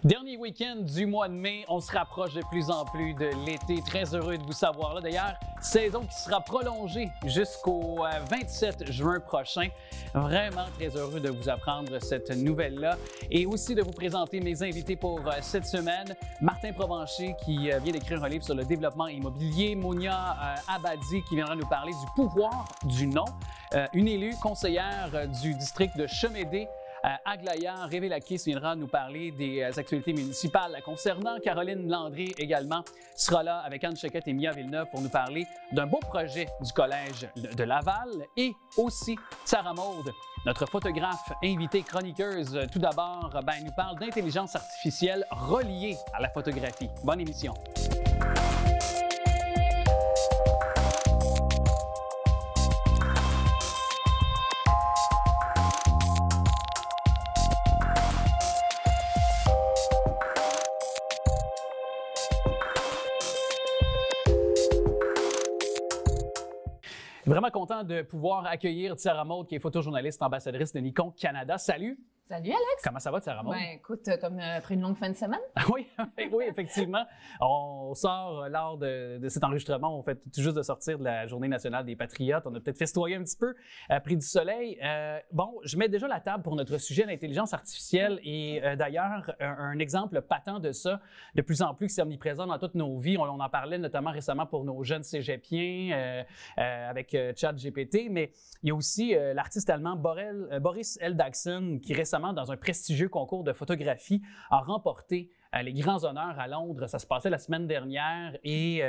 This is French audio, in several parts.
Dernier week-end du mois de mai, on se rapproche de plus en plus de l'été. Très heureux de vous savoir là. D'ailleurs, saison qui sera prolongée jusqu'au 27 juin prochain. Vraiment très heureux de vous apprendre cette nouvelle-là et aussi de vous présenter mes invités pour cette semaine. Martin Provencher qui vient d'écrire un livre sur le développement immobilier. Monia Abadi qui viendra nous parler du pouvoir du non. Une élue conseillère du district de Chemédé. Aglaïa Révélakis viendra nous parler des actualités municipales concernant. Caroline Landry également sera là avec Anne Chequette et Mia Villeneuve pour nous parler d'un beau projet du Collège de Laval. Et aussi Sarah Maude, notre photographe invitée chroniqueuse, tout d'abord, nous parle d'intelligence artificielle reliée à la photographie. Bonne émission. Vraiment content de pouvoir accueillir Sarah Maude, qui est photojournaliste ambassadrice de Nikon Canada. Salut! Salut Alex! Comment ça va, Sarah Maude? Ben écoute, comme après une longue fin de semaine. Oui, oui, effectivement. On sort lors de cet enregistrement, on fait tout juste de sortir de la Journée nationale des Patriotes. On a peut-être festoyé un petit peu, pris du soleil. Bon, je mets déjà la table pour notre sujet, l'intelligence artificielle. Et d'ailleurs, un exemple patent de ça, de plus en plus, qui est omniprésent dans toutes nos vies. On en parlait notamment récemment pour nos jeunes cégepiens avec ChatGPT. Mais il y a aussi l'artiste allemand Boris Eldagsen, qui récemment, dans un prestigieux concours de photographie, a remporté les grands honneurs à Londres. Ça se passait la semaine dernière et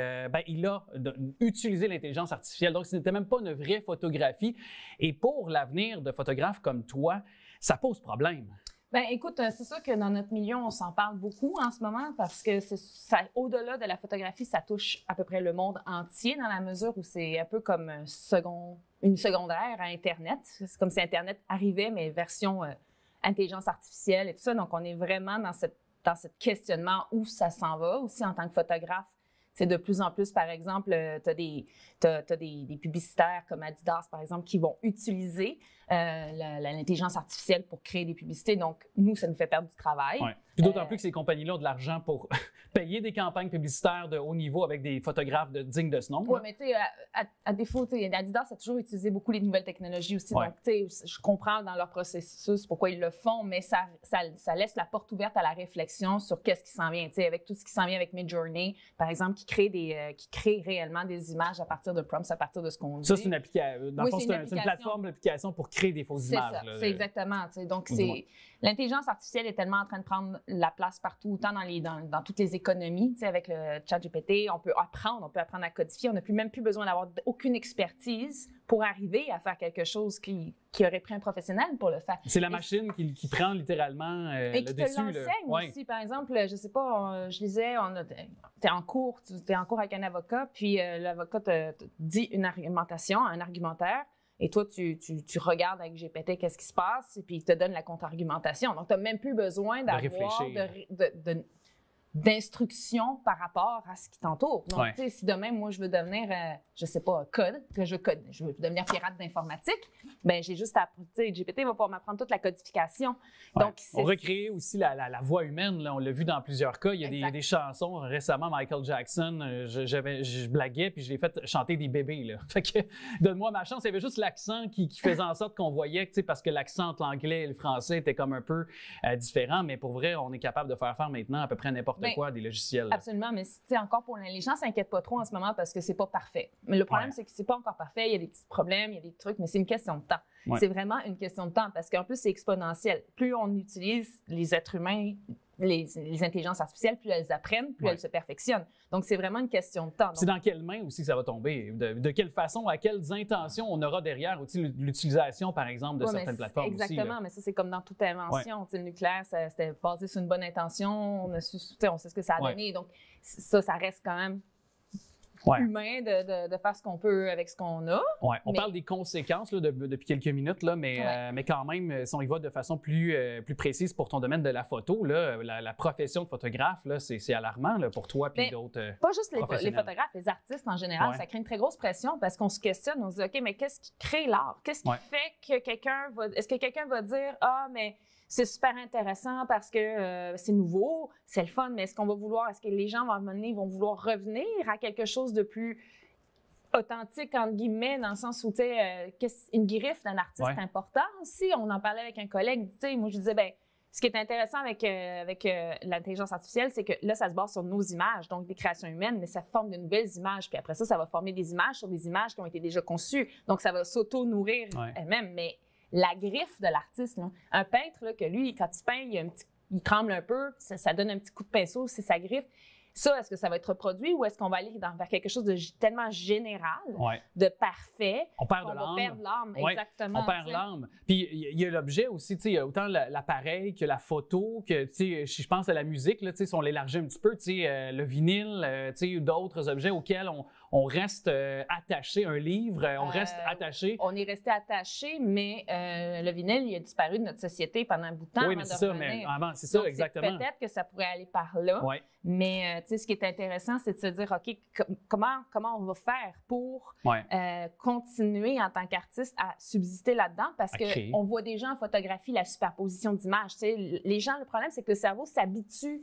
il a utilisé l'intelligence artificielle. Donc, ce n'était même pas une vraie photographie. Et pour l'avenir de photographes comme toi, ça pose problème. Ben écoute, c'est sûr que dans notre milieu, on s'en parle beaucoup en ce moment parce que au-delà de la photographie, ça touche à peu près le monde entier dans la mesure où c'est un peu comme une secondaire à Internet. C'est comme si Internet arrivait, mais version intelligence artificielle et tout ça. Donc, on est vraiment dans ce questionnement où ça s'en va. Aussi, en tant que photographe, c'est de plus en plus, par exemple, tu as des publicitaires comme Adidas, par exemple, qui vont utiliser l'intelligence artificielle pour créer des publicités. Donc, nous, ça nous fait perdre du travail. Ouais. Puis d'autant plus que ces compagnies-là ont de l'argent pour payer des campagnes publicitaires de haut niveau avec des photographes dignes de ce nom. Oui, mais tu sais, à défaut, Adidas a toujours utilisé beaucoup les nouvelles technologies aussi. Ouais. Donc, tu sais, je comprends dans leur processus pourquoi ils le font, mais ça laisse la porte ouverte à la réflexion sur qu'est-ce qui s'en vient. Tu sais, avec tout ce qui s'en vient avec Midjourney, par exemple, qui crée réellement des images à partir de prompts, à partir de ce qu'on dit. Ça, c'est une application. Dans le fond, c'est une plateforme d'application pour créer des fausses images. C'est ça, c'est exactement. Tu sais, donc, l'intelligence artificielle est tellement en train de prendre la place partout, autant dans toutes les économies. Tu sais, avec le ChatGPT, on peut apprendre à codifier. On n'a même plus besoin d'avoir aucune expertise pour arriver à faire quelque chose qui aurait pris un professionnel pour le faire. C'est la machine qui prend littéralement le dessus. Et qui te l'enseigne aussi. Par exemple, je sais pas, je lisais, t'es en cours avec un avocat, puis l'avocat te dit une argumentation, un argumentaire, et toi, tu regardes avec GPT qu'est-ce qui se passe, et puis il te donne la contre-argumentation. Donc, tu n'as même plus besoin d'avoir d'instructions par rapport à ce qui t'entoure. Donc, tu sais, si demain, moi, je veux devenir, je sais pas, je veux devenir pirate d'informatique, ben j'ai juste à, tu sais, GPT va pouvoir m'apprendre toute la codification. Ouais. Donc, on recrée aussi la voix humaine, là, on l'a vu dans plusieurs cas. Il y a des chansons, récemment, Michael Jackson, je blaguais, puis je l'ai fait chanter des bébés, là. Fait que, donne-moi ma chance, il y avait juste l'accent qui faisait en sorte qu'on voyait, tu sais, parce que l'accent entre l'anglais et le français était comme un peu différent, mais pour vrai, on est capable de faire maintenant à peu près n'importe quoi, des logiciels. Absolument, mais encore pour les gens s'inquiètent pas trop en ce moment parce que c'est pas parfait. Mais le problème, c'est que c'est pas encore parfait. Il y a des petits problèmes, il y a des trucs, mais c'est une question de temps. Ouais. C'est vraiment une question de temps parce qu'en plus, c'est exponentiel. Plus on utilise les êtres humains, les intelligences artificielles, plus elles apprennent, plus elles se perfectionnent. Donc, c'est vraiment une question de temps. C'est dans quelles mains aussi que ça va tomber? De quelle façon, à quelles intentions on aura derrière aussi l'utilisation, par exemple, de certaines plateformes exactement, aussi, mais ça, c'est comme dans toute invention. Le nucléaire, c'était basé sur une bonne intention. On sait ce que ça a donné. Donc, ça reste quand même humain de faire ce qu'on peut avec ce qu'on a. Ouais. On parle des conséquences là, depuis quelques minutes, là, mais quand même, si on y va de façon plus précise pour ton domaine de la photo, là, la profession de photographe, là, c'est alarmant là, pour toi et d'autres pas juste les photographes, les artistes en général, ça crée une très grosse pression parce qu'on se questionne, on se dit, OK, mais qu'est-ce qui crée l'art? Qu'est-ce qui fait que quelqu'un va... Est-ce que quelqu'un va dire, ah, mais c'est super intéressant parce que c'est nouveau, c'est le fun, mais est-ce que les gens vont vouloir revenir à quelque chose de plus authentique, entre guillemets, dans le sens où, tu sais, une griffe d'un artiste important aussi. On en parlait avec un collègue, tu sais, moi, je disais, ben ce qui est intéressant avec l'intelligence artificielle, c'est que là, ça se base sur nos images, donc des créations humaines, mais ça forme de nouvelles images. Puis après ça, ça va former des images sur des images qui ont été déjà conçues. Donc, ça va s'auto-nourrir elle-même. Mais la griffe de l'artiste, là, un peintre, là, que lui, quand il peint, il tremble un peu, ça donne un petit coup de pinceau, c'est sa griffe. Ça, est-ce que ça va être reproduit ou est-ce qu'on va aller vers quelque chose de tellement général, de parfait, on perd qu'on de l'âme. va perdre l'âme, exactement. On perd l'âme. Puis il y a l'objet aussi, tu sais, il y a autant l'appareil que la photo, que, tu sais, je pense à la musique, là, tu sais, si on l'élargit un petit peu, tu sais, le vinyle, tu sais, d'autres objets auxquels on reste attaché, un livre, on reste attaché. On est resté attaché, mais le vinyle, il a disparu de notre société pendant un bout de temps. Oui, mais c'est ça, mais avant, c'est ça, exactement. Peut-être que ça pourrait aller par là, mais tu sais, ce qui est intéressant, c'est de se dire, OK, comment on va faire pour continuer en tant qu'artiste à subsister là-dedans? Parce qu'on voit déjà en photographie la superposition d'images. Tu sais, les gens, le problème, c'est que le cerveau s'habitue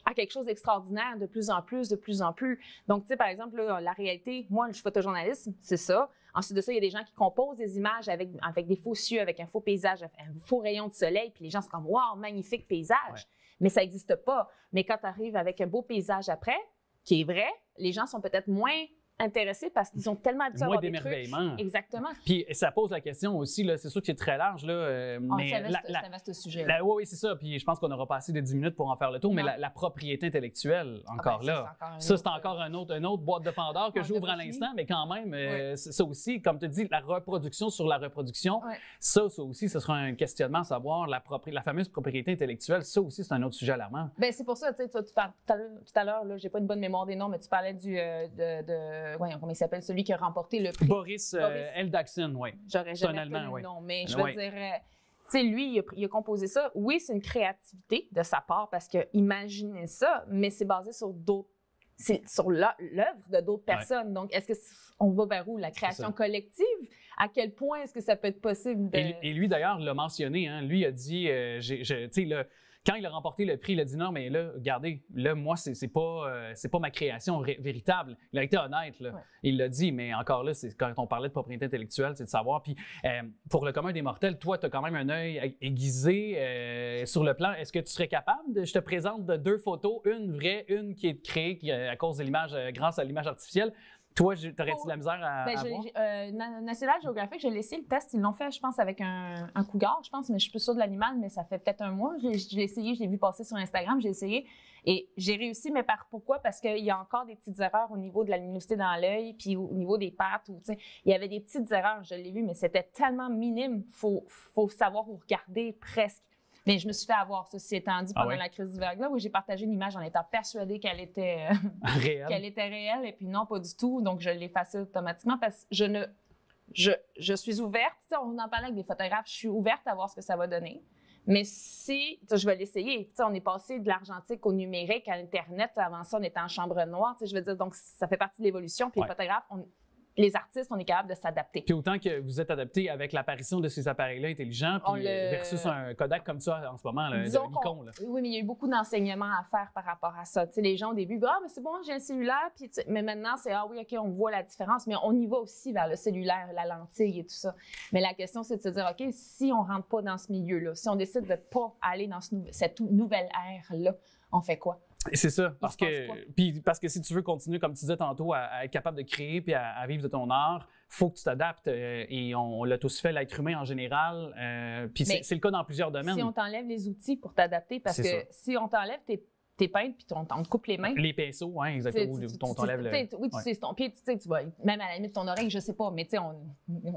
à quelque chose d'extraordinaire de plus en plus, de plus en plus. Donc, tu sais, par exemple, là, la réalité, moi, je suis photojournaliste, c'est ça. Ensuite de ça, il y a des gens qui composent des images avec des faux cieux, avec un faux paysage, un faux rayon de soleil, puis les gens sont comme « Wow, magnifique paysage! » Mais ça n'existe pas. Mais quand tu arrives avec un beau paysage après, qui est vrai, les gens sont peut-être moins intéressés parce qu'ils ont tellement habitué à avoir des trucs. Exactement. Puis ça pose la question aussi, là, c'est sûr que c'est très large, là, mais c'est un vaste sujet. Oui, c'est ça. Puis je pense qu'on aura passé de 10 minutes pour en faire le tour, mais la propriété intellectuelle, encore là, ça, c'est encore une autre boîte de Pandore que j'ouvre à l'instant, mais quand même, ça aussi, comme tu dis, la reproduction sur la reproduction, ça aussi, ce sera un questionnement à savoir, la fameuse propriété intellectuelle, ça aussi, c'est un autre sujet alarmant. Bien, c'est pour ça, tu sais, tu parles tout à l'heure, là, j'ai pas une bonne mémoire des noms, mais tu parlais voyons, comment il s'appelle, celui qui a remporté le prix. Boris Eldagsen, oui. J'aurais jamais Allemand, le nom, mais je veux dire, tu sais, lui, il a composé ça. Oui, c'est une créativité de sa part parce que imaginez ça, mais c'est basé sur l'œuvre de d'autres personnes. Donc, est-ce qu'on va vers où? La création collective? À quel point est-ce que ça peut être possible de... Et lui, d'ailleurs, l'a mentionné. Hein, lui a dit, tu sais, quand il a remporté le prix, il a dit non, mais là, regardez, là, moi, c'est pas ma création véritable. Il a été honnête, là. Il l'a dit, mais encore là, c'est quand on parlait de propriété intellectuelle, c'est de savoir. Puis pour le commun des mortels, toi, tu as quand même un œil aiguisé sur le plan. Est-ce que tu serais capable je te présente de 2 photos, une vraie, une qui est créée à cause de l'image, grâce à l'image artificielle. Toi, t'aurais-tu de la misère à voir? National Geographic, j'ai laissé le test. Ils l'ont fait, je pense, avec un cougar, je pense, mais je suis plus sûre de l'animal, mais ça fait peut-être un mois. Je l'ai essayé, je l'ai vu passer sur Instagram, j'ai essayé. Et j'ai réussi, mais pourquoi? Parce qu'il y a encore des petites erreurs au niveau de la luminosité dans l'œil, puis au niveau des pattes. Il y avait des petites erreurs, je l'ai vu, mais c'était tellement minime. Faut savoir où regarder presque. Mais je me suis fait avoir, ceci étant dit, pendant la crise du verglas, où j'ai partagé une image en étant persuadée qu'elle était réelle, et puis non, pas du tout. Donc, je l'ai effacée automatiquement parce que je suis ouverte. Tu sais, on en parlait avec des photographes, je suis ouverte à voir ce que ça va donner. Mais si, je vais l'essayer. Tu sais, on est passé de l'argentique au numérique, à Internet. Avant ça, on était en chambre noire. Tu sais, je veux dire, donc, ça fait partie de l'évolution. Puis les photographes, les artistes, on est capable de s'adapter. Puis autant que vous êtes adapté avec l'apparition de ces appareils-là intelligents, puis versus un Kodak comme ça en ce moment, là, de Nikon. Là. Oui, mais il y a eu beaucoup d'enseignements à faire par rapport à ça. Tu sais, les gens au début, mais c'est bon, j'ai un cellulaire, puis mais maintenant, c'est oui, OK, on voit la différence, mais on y va aussi vers le cellulaire, la lentille et tout ça. Mais la question, c'est de se dire, OK, si on rentre pas dans ce milieu-là, si on décide de pas aller dans cette nouvelle ère-là, on fait quoi? C'est ça, parce que si tu veux continuer, comme tu disais tantôt, à être capable de créer puis à vivre de ton art, il faut que tu t'adaptes et on l'a tous fait, l'être humain en général, puis c'est le cas dans plusieurs domaines. Si on t'enlève les outils pour t'adapter, parce que si on t'enlève tes peintes puis on te coupe les mains. Les pinceaux, oui, exactement. On t'enlève le... Oui, tu sais, ton pied, tu vas, même à la limite ton oreille, je sais pas, mais tu sais, on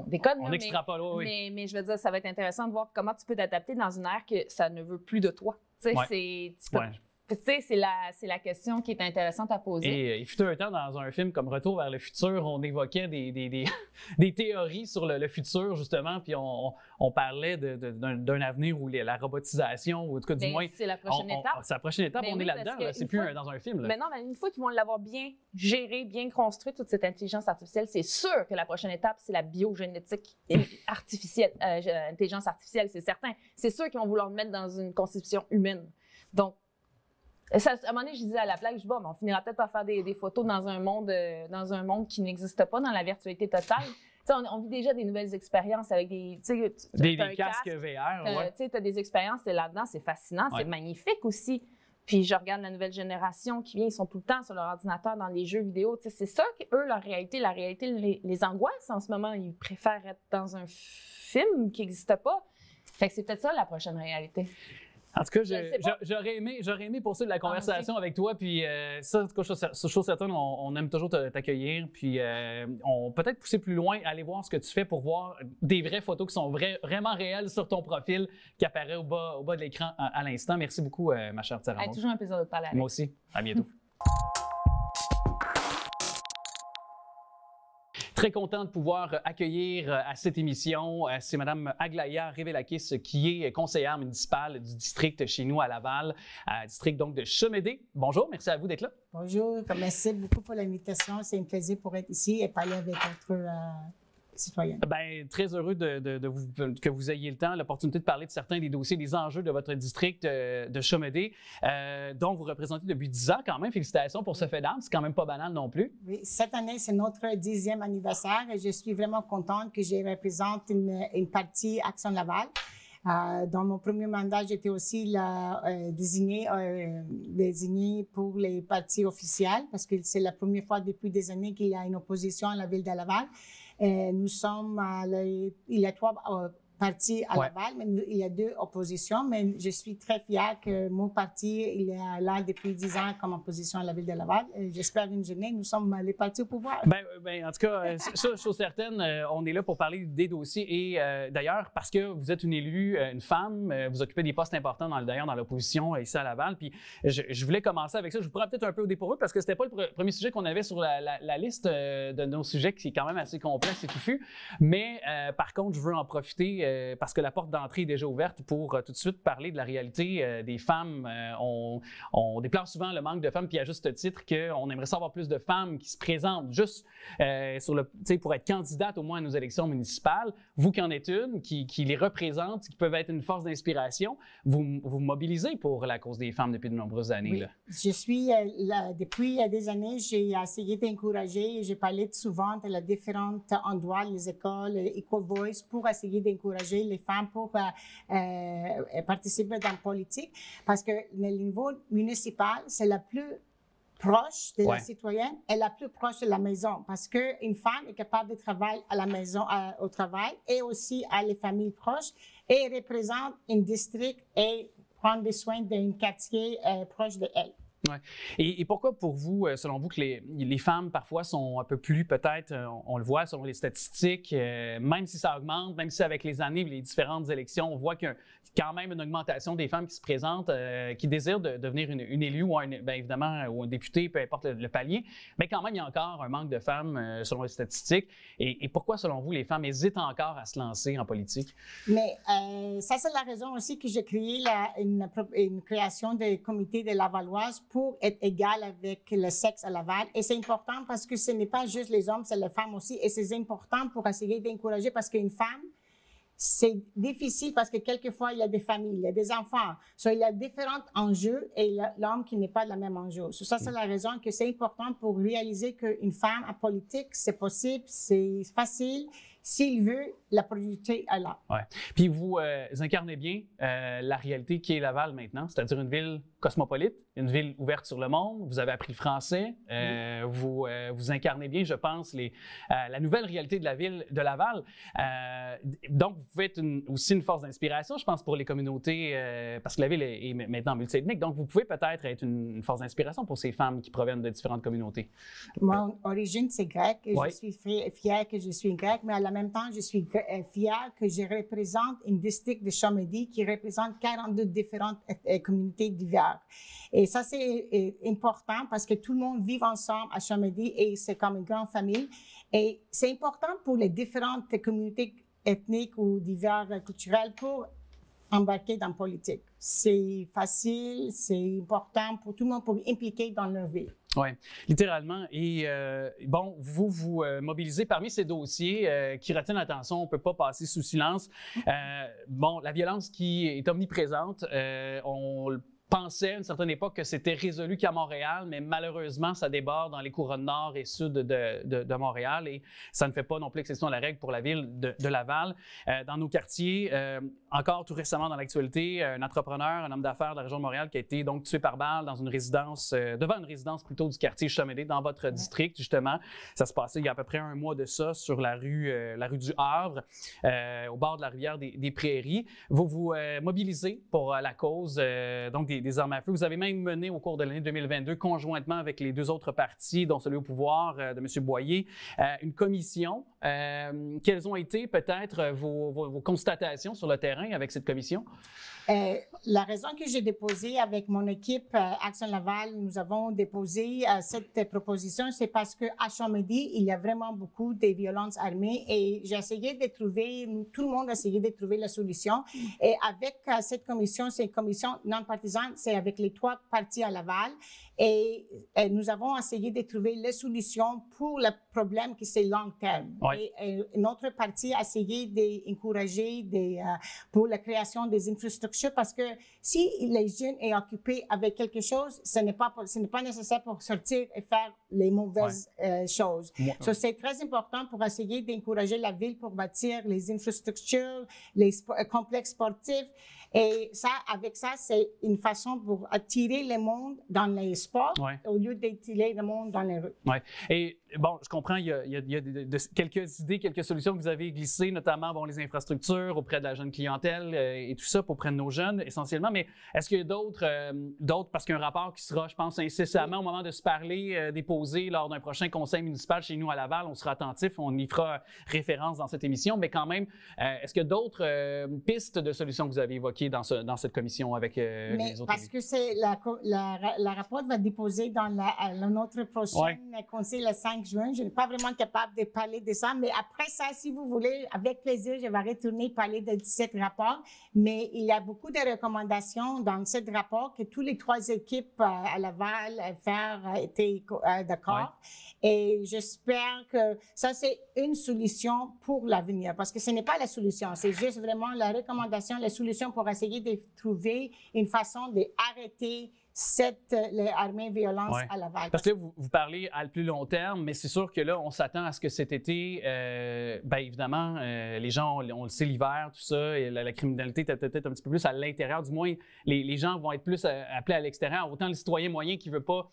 déconne. On extrapole, oui. Mais je veux dire, ça va être intéressant de voir comment tu peux t'adapter dans une ère que ça ne veut plus de toi. Tu sais, tu sais, c'est la question qui est intéressante à poser. Et il fut un temps, dans un film comme Retour vers le futur, on évoquait des théories sur le futur, justement, puis on parlait d'un avenir où la robotisation, ou en tout cas, du moins... C'est la prochaine étape. C'est la prochaine étape, Ben on oui, est là-dedans, là, c'est plus dans un film. Là. Mais non, mais une fois qu'ils vont l'avoir bien géré, bien construit, toute cette intelligence artificielle, c'est sûr que la prochaine étape, c'est la biogénétique artificielle, intelligence artificielle, c'est certain. C'est sûr qu'ils vont vouloir le mettre dans une conception humaine. Donc, ça, à un moment donné, je disais à la blague, je dis, bon, on finira peut-être par faire des photos dans un monde qui n'existe pas, dans la virtualité totale. On vit déjà des nouvelles expériences avec des casques VR. Tu as des expériences là-dedans, c'est fascinant, c'est magnifique aussi. Puis je regarde la nouvelle génération qui vient, ils sont tout le temps sur leur ordinateur dans les jeux vidéo. C'est ça qu'eux, leur réalité, la réalité les angoisse en ce moment. Ils préfèrent être dans un film qui n'existe pas. Fait que c'est peut-être ça la prochaine réalité. En tout cas, j'aurais aimé poursuivre la conversation avec toi. Puis ça, en tout cas, chose certaine, on aime toujours t'accueillir. Puis on peut-être pousser plus loin, aller voir ce que tu fais pour voir des vraies photos qui sont vraiment réelles sur ton profil qui apparaît au bas de l'écran à l'instant. Merci beaucoup, ma chère Sarah Maud. Toujours un plaisir de te parler avec. Moi aussi. À bientôt. Très content de pouvoir accueillir à cette émission, c'est Mme Aglaïa Révélakis qui est conseillère municipale du district chez nous à Laval, district donc de Chemédé. Bonjour, merci à vous d'être là. Bonjour, merci beaucoup pour l'invitation. C'est un plaisir pour être ici et parler avec notre citoyens. Bien, très heureux que vous ayez le temps, l'opportunité de parler de certains des dossiers, des enjeux de votre district de Chemédé, dont vous représentez depuis 10 ans quand même. Félicitations pour ce fait d'armes, c'est quand même pas banal non plus. Oui, cette année, c'est notre 10e anniversaire et je suis vraiment contente que je représente une partie Action Laval. Dans mon premier mandat, j'étais aussi désignée pour les partis officiels parce que c'est la première fois depuis des années qu'il y a une opposition à la ville de Laval. Nous sommes, il y a 3 partis à Laval, mais il y a 2 oppositions, mais je suis très fière que mon parti, il est là depuis 10 ans comme opposition à la ville de Laval. J'espère une journée, nous sommes les partis au pouvoir. Ben, en tout cas, ça, chose certaine, on est là pour parler des dossiers et d'ailleurs, parce que vous êtes une élue, une femme, vous occupez des postes importants d'ailleurs dans l'opposition ici à Laval, puis je voulais commencer avec ça. Je vous prends peut-être un peu au dépourvu parce que c'était pas le premier sujet qu'on avait sur la liste de nos sujets qui est quand même assez complexe et touffu, mais par contre, je veux en profiter parce que la porte d'entrée est déjà ouverte pour tout de suite parler de la réalité des femmes. On déplore souvent le manque de femmes, puis à juste titre qu'on aimerait savoir plus de femmes qui se présentent juste pour être candidates au moins à nos élections municipales. Vous qui en êtes une, qui les représente, qui peuvent être une force d'inspiration, vous mobilisez pour la cause des femmes depuis de nombreuses années. Oui. Là. Je suis, depuis des années, j'ai essayé d'encourager, j'ai parlé souvent de les différents endroits, les écoles, Equal Voice, pour essayer d'encourager les femmes pour participer dans la politique, parce que le niveau municipal, c'est la plus proche de la citoyenne et la plus proche de la maison, parce qu'une femme est capable de travailler à la maison, au travail, et aussi à les familles proches, et représente un district et prendre des soins d'un quartier proche de elle. Ouais. Et pourquoi pour vous, selon vous, que les femmes parfois sont un peu plus, peut-être, on le voit selon les statistiques, même si ça augmente, même si avec les années, les différentes élections, on voit qu'il y a quand même une augmentation des femmes qui se présentent, qui désirent devenir une élue ou évidemment, ou un député, peu importe le palier, mais quand même, il y a encore un manque de femmes selon les statistiques. Et pourquoi, selon vous, les femmes hésitent encore à se lancer en politique? Mais ça, c'est la raison aussi que j'ai créé une création de comité de Lavalloise pour être égal avec le sexe à Laval. Et c'est important parce que ce n'est pas juste les hommes, c'est les femmes aussi. Et c'est important pour essayer d'encourager parce qu'une femme, c'est difficile parce que quelquefois, il y a des familles, il y a des enfants. Il y a différents enjeux et l'homme qui n'est pas le même enjeu. Ça, c'est la raison que c'est important pour réaliser qu'une femme en politique, c'est possible, c'est facile. S'il veut, la priorité est là. Ouais. Puis vous incarnez bien la réalité qui est Laval maintenant, c'est-à-dire une ville cosmopolite, une ville ouverte sur le monde. Vous avez appris le français. Vous incarnez bien, je pense, la nouvelle réalité de la ville de Laval. Donc, vous pouvez être aussi une force d'inspiration, je pense, pour les communautés, parce que la ville est maintenant multiethnique. Donc, vous pouvez peut-être être une force d'inspiration pour ces femmes qui proviennent de différentes communautés. Mon origine, c'est grec. Je suis fière que je suis grecque, mais à la même temps, je suis fière que je représente un district de Chomedey qui représente 42 différentes communautés diverses. Et ça, c'est important parce que tout le monde vit ensemble à Chomedey et c'est comme une grande famille. Et c'est important pour les différentes communautés ethniques ou diverses culturelles pour embarquer dans la politique. C'est facile, c'est important pour tout le monde pour impliquer dans leur vie. Oui, littéralement. Et bon, vous mobilisez parmi ces dossiers qui retiennent l'attention, on ne peut pas passer sous silence. Bon, la violence qui est omniprésente, on pensait à une certaine époque que c'était résolu qu'à Montréal, mais malheureusement, ça déborde dans les couronnes nord et sud de Montréal et ça ne fait pas non plus exception à la règle pour la ville de Laval. Dans nos quartiers, encore tout récemment dans l'actualité, un entrepreneur, un homme d'affaires de la région de Montréal qui a été donc tué par balle dans une résidence, devant une résidence plutôt du quartier Chomedey, dans votre district, justement. Ça se passait il y a à peu près un mois de ça sur la rue du Havre, au bord de la rivière des Prairies. Vous vous mobilisez pour la cause donc des armes à feu. Vous avez même mené au cours de l'année 2022, conjointement avec les deux autres partis, dont celui au pouvoir de M. Boyer, une commission. Quelles ont été peut-être vos constatations sur le terrain avec cette commission? La raison que j'ai déposé avec mon équipe Action Laval, nous avons déposé cette proposition, c'est parce qu'à Chomedey, il y a vraiment beaucoup de violences armées et j'ai essayé de trouver, tout le monde a essayé de trouver la solution. Et avec cette commission, c'est une commission non partisane, c'est avec les 3 partis à Laval. Et nous avons essayé de trouver les solutions pour le problème qui c'est long terme. Ouais. Et notre parti a essayé d'encourager pour la création des infrastructures parce que si les jeunes sont occupés avec quelque chose, ce n'est pas nécessaire pour sortir et faire les mauvaises choses. So, c'est très important pour essayer d'encourager la ville pour bâtir les infrastructures, les complexes sportifs. Et ça, avec ça, c'est une façon pour attirer le monde dans les sports au lieu d'attirer le monde dans les rues. Oui. Et bon, je comprends, il y a quelques idées, quelques solutions que vous avez glissées, notamment bon, les infrastructures auprès de la jeune clientèle et tout ça, auprès de nos jeunes essentiellement. Mais est-ce qu'il y a d'autres, parce qu'il y a un rapport qui sera, je pense, incessamment au moment de se parler, déposé lors d'un prochain conseil municipal chez nous à Laval, on sera attentif, on y fera référence dans cette émission. Mais quand même, est-ce qu'il y a d'autres pistes de solutions que vous avez évoquées dans cette commission avec les autres? Parce que c'est la rapport va déposer dans notre prochain conseil le 5 juin. Je n'ai pas vraiment capable de parler de ça, mais après ça, si vous voulez, avec plaisir, je vais retourner parler de cet rapport. Mais il y a beaucoup de recommandations dans ce rapport que tous les 3 équipes à Laval étaient d'accord. Et j'espère que ça, c'est une solution pour l'avenir, parce que ce n'est pas la solution, c'est juste vraiment la recommandation, la solution pour essayer de trouver une façon d'arrêter l'armée violence à Laval. Parce que là, vous parlez à le plus long terme, mais c'est sûr que là, on s'attend à ce que cet été, bien évidemment, les gens, on le sait, l'hiver, tout ça, et la criminalité est peut-être un petit peu plus à l'intérieur. Du moins, les gens vont être plus appelés à l'extérieur. Autant le citoyen moyen qui ne veut pas,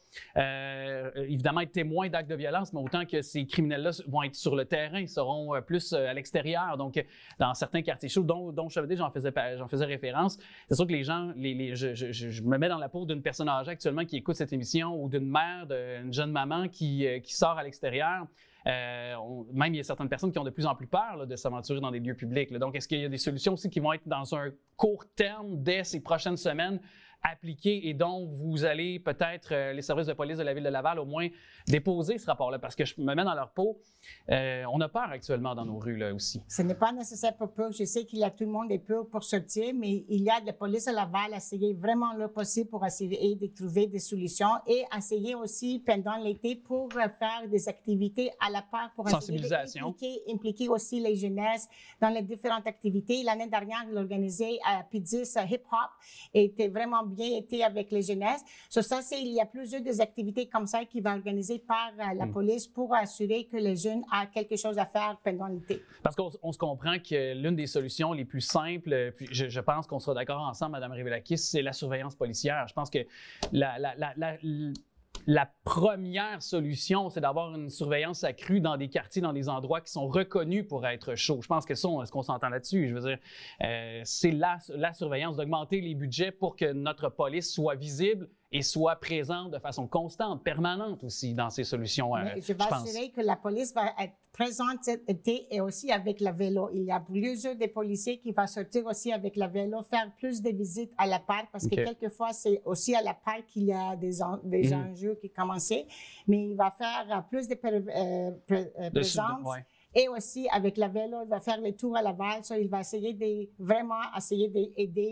évidemment, être témoin d'actes de violence, mais autant que ces criminels-là vont être sur le terrain, ils seront plus à l'extérieur. Donc, dans certains quartiers chauds, dont Chomedey, j'en faisais référence, c'est sûr que les gens, je me mets dans la peau d'une personne âgée actuellement qui écoute cette émission ou d'une mère, d'une jeune maman qui sort à l'extérieur. Même il y a certaines personnes qui ont de plus en plus peur là, de s'aventurer dans des lieux publics. Là. Donc, est-ce qu'il y a des solutions aussi qui vont être dans un court terme dès ces prochaines semaines appliquées et dont vous allez peut-être, les services de police de la Ville de Laval, au moins déposer ce rapport-là? Parce que je me mets dans leur peau. On a peur actuellement dans nos rues là aussi. Ce n'est pas nécessaire pour peur. Je sais qu'il y a tout le monde est peur pour sortir, mais il y a de la police à Laval à essayer vraiment le possible pour essayer de trouver des solutions et essayer aussi pendant l'été pour faire des activités à la part pour sensibilisation. Impliquer aussi les jeunesses dans les différentes activités. L'année dernière, il organisait à P10 Hip Hop et était vraiment bien été avec les jeunesses. Il y a plusieurs des activités comme ça qui vont organiser par la police pour assurer que les jeunes ont quelque chose à faire pendant l'été. Parce qu'on se comprend que l'une des solutions les plus simples, puis je pense qu'on sera d'accord ensemble, Mme Révélakis, c'est la surveillance policière. Je pense que la première solution, c'est d'avoir une surveillance accrue dans des quartiers, dans des endroits qui sont reconnus pour être chauds. Je pense que ça, est-ce qu'on s'entend là-dessus? Je veux dire, c'est la surveillance, d'augmenter les budgets pour que notre police soit visible et soit présente de façon constante, permanente aussi dans ces solutions, je vais assurer que la police va être présente cet été et aussi avec la vélo. Il y a plusieurs des policiers qui vont sortir aussi avec la vélo, faire plus de visites à la parc parce que quelquefois, c'est aussi à la parc qu'il y a des enjeux qui commencent. Mais il va faire plus de présence. Et aussi, avec la vélo, il va faire le tour à Laval. Il va essayer d'aider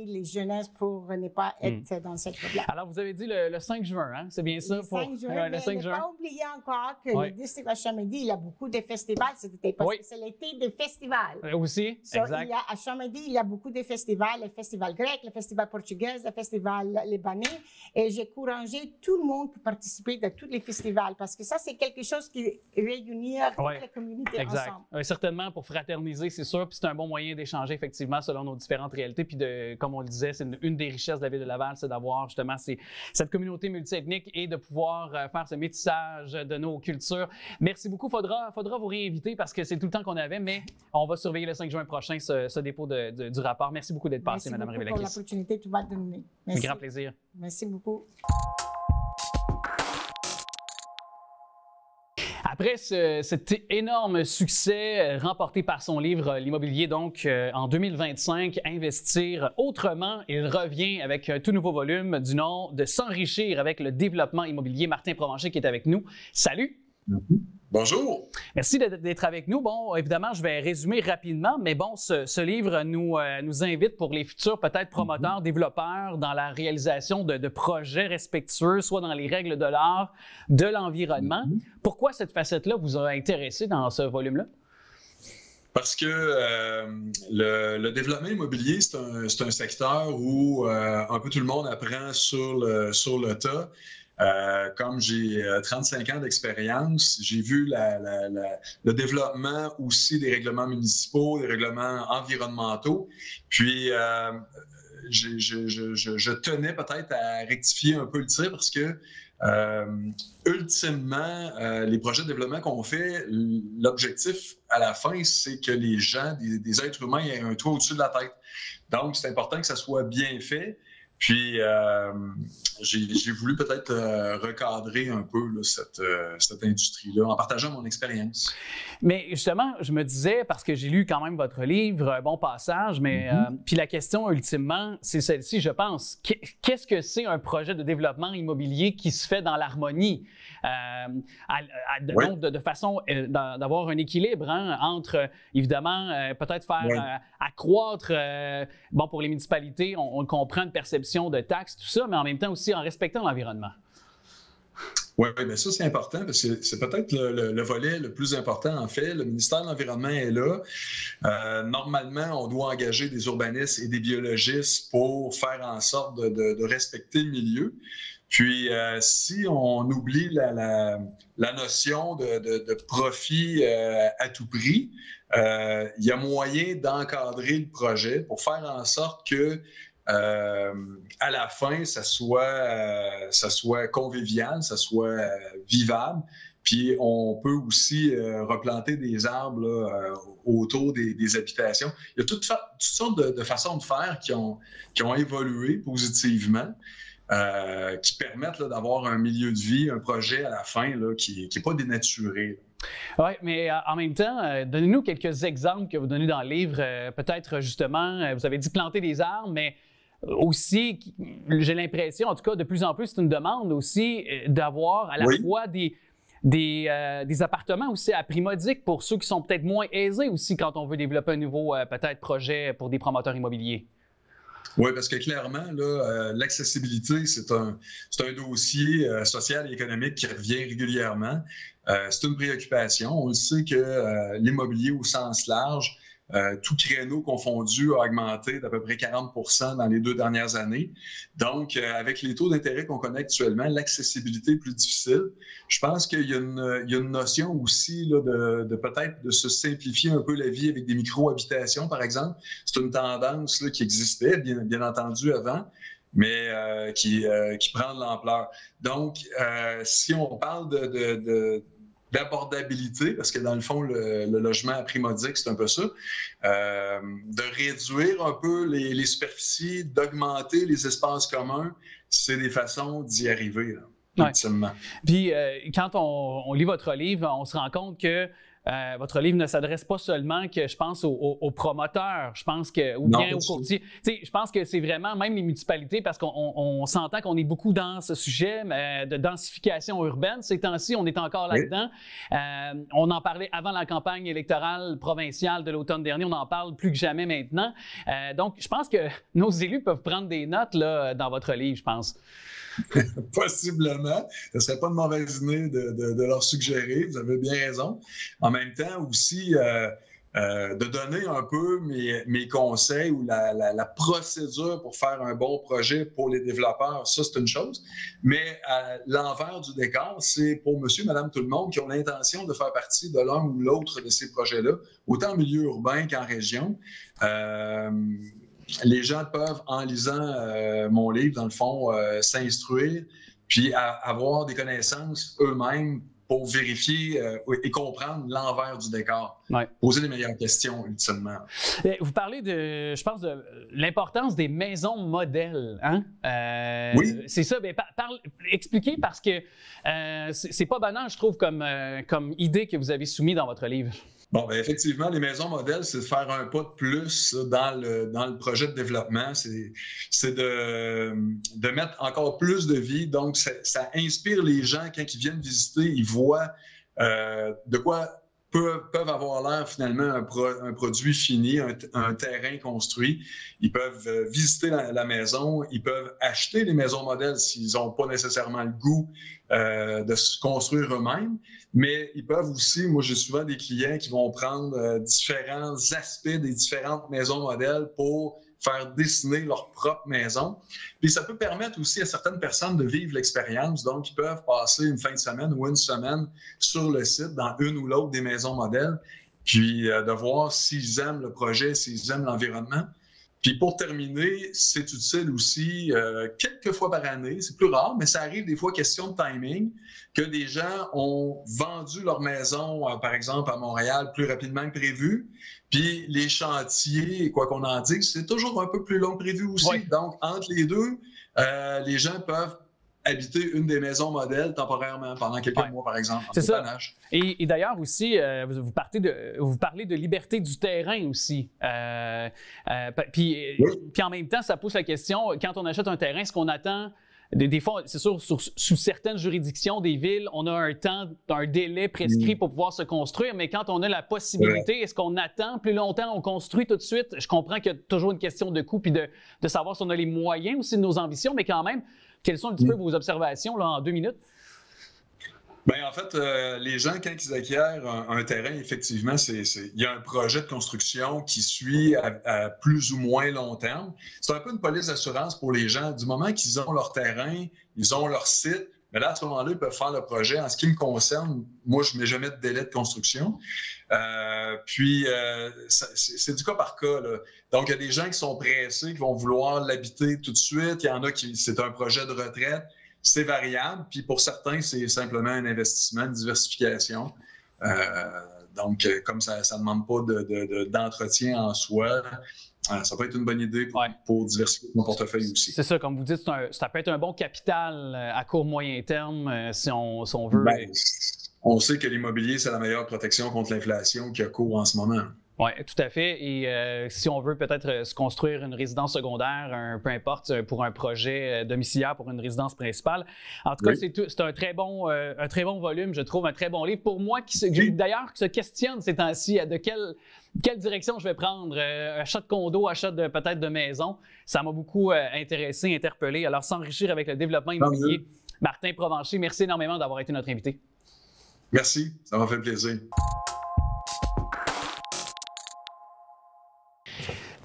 les jeunesses pour ne pas être dans cette problème. Alors, vous avez dit le 5 juin, hein? C'est bien ça? Le 5 juin, le 5 mais juin. ne pas oublier encore que le district à Chamédie, il y a beaucoup de festivals cet été, parce que c'est l'été des festivals. Aussi, exact. À Chamédie, il y a beaucoup de festivals, le festival grec, le festival portugais, le festival libanais. Et j'ai encouragé tout le monde pour participer à tous les festivals, parce que ça, c'est quelque chose qui réunit toute la communauté ensemble. Certainement, pour fraterniser, c'est sûr. Puis c'est un bon moyen d'échanger, effectivement, selon nos différentes réalités. Puis, comme on le disait, c'est une des richesses de la ville de Laval, c'est d'avoir justement cette communauté multiethnique et de pouvoir faire ce métissage de nos cultures. Merci beaucoup. Faudra vous réinviter parce que c'est tout le temps qu'on avait, mais on va surveiller le 5 juin prochain ce dépôt du rapport. Merci beaucoup d'être passée, Mme Révélatrice. Merci beaucoup pour l'opportunité que tu vas donner. Merci. Un grand plaisir. Merci beaucoup. Après cet énorme succès remporté par son livre L'immobilier, donc en 2025, Investir autrement, il revient avec un tout nouveau volume du nom de S'enrichir avec le développement immobilier. Martin Provencher qui est avec nous. Salut! Bonjour! Merci d'être avec nous. Bon, évidemment, je vais résumer rapidement, mais bon, ce livre nous invite pour les futurs peut-être promoteurs, développeurs dans la réalisation de projets respectueux, soit dans les règles de l'art, de l'environnement. Pourquoi cette facette-là vous a intéressé dans ce volume-là? Parce que le développement immobilier, c'est un secteur où un peu tout le monde apprend sur le tas. Comme j'ai 35 ans d'expérience, j'ai vu le développement aussi des règlements municipaux, des règlements environnementaux. Puis, je tenais peut-être à rectifier un peu le tir parce que, ultimement, les projets de développement qu'on fait, l'objectif à la fin, c'est que les gens, des êtres humains, aient un toit au-dessus de la tête. Donc, c'est important que ça soit bien fait. Puis, j'ai voulu peut-être recadrer un peu là, cette industrie-là en partageant mon expérience. Mais justement, je me disais, parce que j'ai lu quand même votre livre, bon passage, mais puis la question ultimement, c'est celle-ci, je pense. Qu'est-ce que c'est un projet de développement immobilier qui se fait dans l'harmonie? Donc, de façon d'avoir un équilibre entre, évidemment, peut-être faire accroître, bon, pour les municipalités, on comprend une perception de taxes, tout ça, mais en même temps aussi en respectant l'environnement. Oui, bien ça, c'est important parce que c'est peut-être le volet le plus important, en fait. Le ministère de l'Environnement est là. Normalement, on doit engager des urbanistes et des biologistes pour faire en sorte de respecter le milieu. Puis, si on oublie la notion de profit à tout prix, il y a moyen d'encadrer le projet pour faire en sorte que à la fin, ça soit convivial, ça soit vivable. Puis on peut aussi replanter des arbres là, autour des habitations. Il y a toutes sortes de façons de faire qui ont évolué positivement, qui permettent là, d'avoir un milieu de vie, un projet à la fin là, qui n'est pas dénaturé. Oui, mais en même temps, donnez-nous quelques exemples que vous donnez dans le livre. Peut-être justement, vous avez dit planter des arbres, mais aussi, j'ai l'impression, en tout cas, de plus en plus, c'est une demande aussi d'avoir à la fois des appartements aussi à prix modique pour ceux qui sont peut-être moins aisés aussi quand on veut développer un nouveau peut-être projet pour des promoteurs immobiliers. Oui, parce que clairement, là, l'accessibilité, c'est un dossier social et économique qui revient régulièrement. C'est une préoccupation. On le sait que l'immobilier au sens large, tout créneau confondu a augmenté d'à peu près 40 % dans les 2 dernières années. Donc, avec les taux d'intérêt qu'on connaît actuellement, l'accessibilité est plus difficile. Je pense qu'il y a une notion aussi là, de peut-être de se simplifier un peu la vie avec des micro-habitations, par exemple. C'est une tendance là, qui existait, bien entendu, avant, mais qui prend de l'ampleur. Donc, si on parle de d'abordabilité, parce que dans le fond, le logement à prix modique, c'est un peu ça, de réduire un peu les superficies, d'augmenter les espaces communs, c'est des façons d'y arriver, là, ultimement. Puis, quand on lit votre livre, on se rend compte que votre livre ne s'adresse pas seulement que, je pense, aux promoteurs, je pense que, ou bien aux courtiers. Tu sais, je pense que c'est vraiment même les municipalités, parce qu'on s'entend qu'on est beaucoup dans ce sujet de densification urbaine. Ces temps-ci, on est encore là-dedans. On en parlait avant la campagne électorale provinciale de l'automne dernier. On en parle plus que jamais maintenant. Donc, je pense que nos élus peuvent prendre des notes là, dans votre livre, je pense. Possiblement. Ce ne serait pas une mauvaise idée de leur suggérer. Vous avez bien raison. En même temps, aussi, de donner un peu mes conseils ou la procédure pour faire un bon projet pour les développeurs, ça, c'est une chose. Mais à l'envers du décor, c'est pour monsieur, madame, tout le monde qui ont l'intention de faire partie de l'un ou l'autre de ces projets-là, autant en milieu urbain qu'en région. Les gens peuvent, en lisant mon livre, dans le fond, s'instruire, puis avoir des connaissances eux-mêmes pour vérifier et comprendre l'envers du décor. Poser les meilleures questions, ultimement. Vous parlez je pense, de l'importance des maisons modèles. Hein? Oui. C'est ça. Expliquez, parce que c'est pas banal, je trouve, comme idée que vous avez soumise dans votre livre. Bon, bien, effectivement, les maisons modèles, c'est de faire un pas de plus dans le projet de développement. C'est de mettre encore plus de vie. Donc, ça inspire les gens quand ils viennent visiter, ils voient de quoi peuvent avoir l'air finalement un produit fini, un terrain construit. Ils peuvent visiter la maison, ils peuvent acheter les maisons modèles s'ils n'ont pas nécessairement le goût de se construire eux-mêmes, mais ils peuvent aussi, moi j'ai souvent des clients qui vont prendre différents aspects des différentes maisons modèles pour faire dessiner leur propre maison. Puis ça peut permettre aussi à certaines personnes de vivre l'expérience. Donc, ils peuvent passer une fin de semaine ou une semaine sur le site, dans une ou l'autre des maisons modèles, puis de voir s'ils aiment le projet, s'ils aiment l'environnement. Puis pour terminer, c'est utile aussi quelques fois par année, c'est plus rare, mais ça arrive des fois, question de timing, que des gens ont vendu leur maison, par exemple à Montréal, plus rapidement que prévu. Puis les chantiers, quoi qu'on en dise, c'est toujours un peu plus long que prévu aussi. Oui. Donc, entre les deux, les gens peuvent habiter une des maisons modèles temporairement pendant quelques mois, par exemple. C'est ça. Et d'ailleurs aussi, vous parlez de liberté du terrain aussi. Puis en même temps, ça pose la question, quand on achète un terrain, est-ce qu'on attend... Des fois, c'est sûr, sous certaines juridictions des villes, on a un délai prescrit pour pouvoir se construire, mais quand on a la possibilité, est-ce qu'on attend plus longtemps, on construit tout de suite? Je comprends qu'il y a toujours une question de coût puis de savoir si on a les moyens aussi de nos ambitions, mais quand même, quelles sont un petit peu vos observations là, en 2 minutes? Bien, en fait, les gens, quand ils acquièrent un terrain, effectivement, il y a un projet de construction qui suit à plus ou moins long terme. C'est un peu une police d'assurance pour les gens. Du moment qu'ils ont leur terrain, ils ont leur site, mais là, à ce moment-là, ils peuvent faire le projet. En ce qui me concerne, moi, je ne mets jamais de délai de construction. C'est du cas par cas, là. Donc, il y a des gens qui sont pressés, qui vont vouloir l'habiter tout de suite. Il y en a qui, c'est un projet de retraite. C'est variable, puis pour certains, c'est simplement un investissement, une diversification. Donc, comme ça ne demande pas d'entretien en soi, ça peut être une bonne idée pour diversifier mon portefeuille aussi. C'est ça, comme vous dites, ça peut être un bon capital à court moyen terme si on veut. Ben, on sait que l'immobilier, c'est la meilleure protection contre l'inflation qui a cours en ce moment. Oui, tout à fait. Et si on veut peut-être se construire une résidence secondaire, peu importe, pour un projet domiciliaire, pour une résidence principale. En tout cas, c'est un très bon volume, je trouve, un très bon livre. Pour moi, d'ailleurs, qui se questionne ces temps-ci de quelle direction je vais prendre, achat de condo, achat peut-être de maison. Ça m'a beaucoup intéressé, interpellé. Alors, s'enrichir avec le développement immobilier. Martin Provencher, merci énormément d'avoir été notre invité. Merci, ça m'a fait plaisir.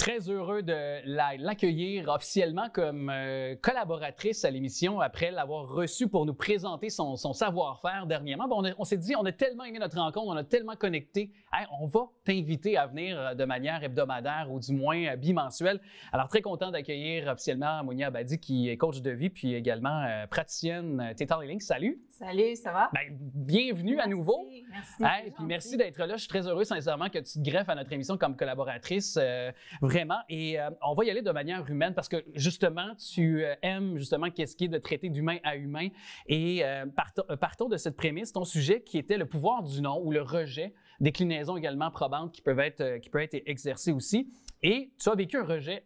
Très heureux de l'accueillir officiellement comme collaboratrice à l'émission après l'avoir reçue pour nous présenter son savoir-faire dernièrement. Bon, on s'est dit, on a tellement aimé notre rencontre, on a tellement connecté. Hey, on va t'inviter à venir de manière hebdomadaire ou du moins bimensuelle. Alors, très content d'accueillir officiellement Mounia Abadi, qui est coach de vie puis également praticienne Theta Healing. Salut! Salut, ça va? Ben, bienvenue merci, à nouveau. Merci. Hey, puis merci d'être là. Je suis très heureux, sincèrement, que tu te greffes à notre émission comme collaboratrice. Vraiment. Et on va y aller de manière humaine parce que, justement, tu aimes, justement, qu'est-ce qui est de traiter d'humain à humain. Et partons de cette prémisse, ton sujet qui était le pouvoir du non ou le rejet, déclinaisons également probantes qui peuvent être exercées aussi. Et tu as vécu un rejet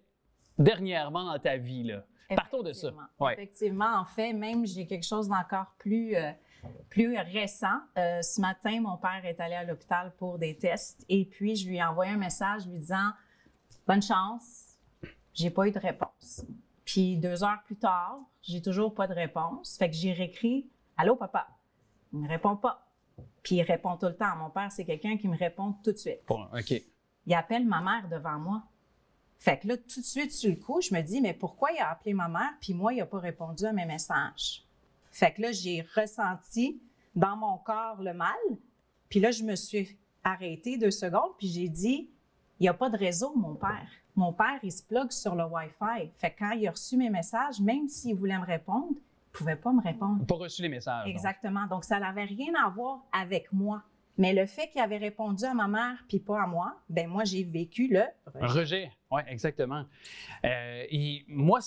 dernièrement dans ta vie, là. Partons de ça. Ouais. Effectivement, en fait, même j'ai quelque chose d'encore plus récent. Ce matin, mon père est allé à l'hôpital pour des tests et puis je lui ai envoyé un message lui disant « Bonne chance, j'ai pas eu de réponse. » Puis 2 heures plus tard, j'ai toujours pas de réponse. Fait que j'ai réécrit « Allô, papa? » Il me répond pas. Puis il répond tout le temps. Mon père, c'est quelqu'un qui me répond tout de suite. Bon, OK. Il appelle ma mère devant moi. Fait que là, tout de suite, sur le coup, je me dis, mais pourquoi il a appelé ma mère, puis moi, il n'a pas répondu à mes messages? Fait que là, j'ai ressenti dans mon corps le mal, puis là, je me suis arrêtée 2 secondes, puis j'ai dit, il n'y a pas de réseau, mon père. Mon père, il se plug sur le Wi-Fi. Fait que quand il a reçu mes messages, même s'il voulait me répondre, il ne pouvait pas me répondre. Pas reçu les messages. Exactement. Donc, ça n'avait rien à voir avec moi. Mais le fait qu'il avait répondu à ma mère puis pas à moi, ben moi, j'ai vécu le rejet. Oui, exactement. Et moi,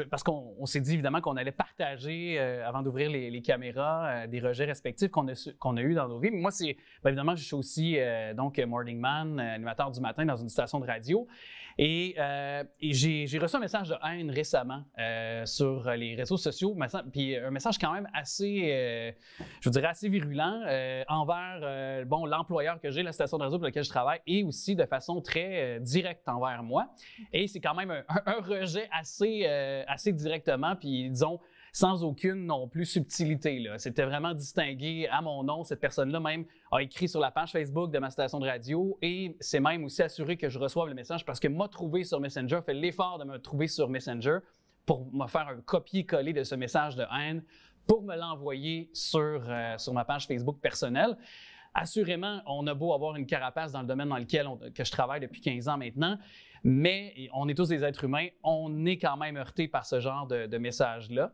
parce qu'on s'est dit évidemment qu'on allait partager, avant d'ouvrir les caméras, des rejets respectifs qu'on a eus dans nos vies. Mais moi, évidemment, je suis aussi donc Morning Man, animateur du matin dans une station de radio. Et j'ai reçu un message de haine récemment sur les réseaux sociaux, puis un message quand même assez, je vous dirais, assez virulent envers l'employeur que j'ai, la station de radio pour laquelle je travaille, et aussi de façon très directe envers moi. Et c'est quand même un rejet assez directement, puis disons, sans aucune non plus subtilité, là. C'était vraiment distingué à mon nom. Cette personne-là même a écrit sur la page Facebook de ma station de radio et s'est même aussi assuré que je reçoive le message parce que m'a trouvé sur Messenger, fait l'effort de me trouver sur Messenger pour me faire un copier-coller de ce message de haine pour me l'envoyer sur ma page Facebook personnelle. Assurément, on a beau avoir une carapace dans le domaine dans lequel que je travaille depuis 15 ans maintenant, mais on est tous des êtres humains, on est quand même heurté par ce genre de messages-là.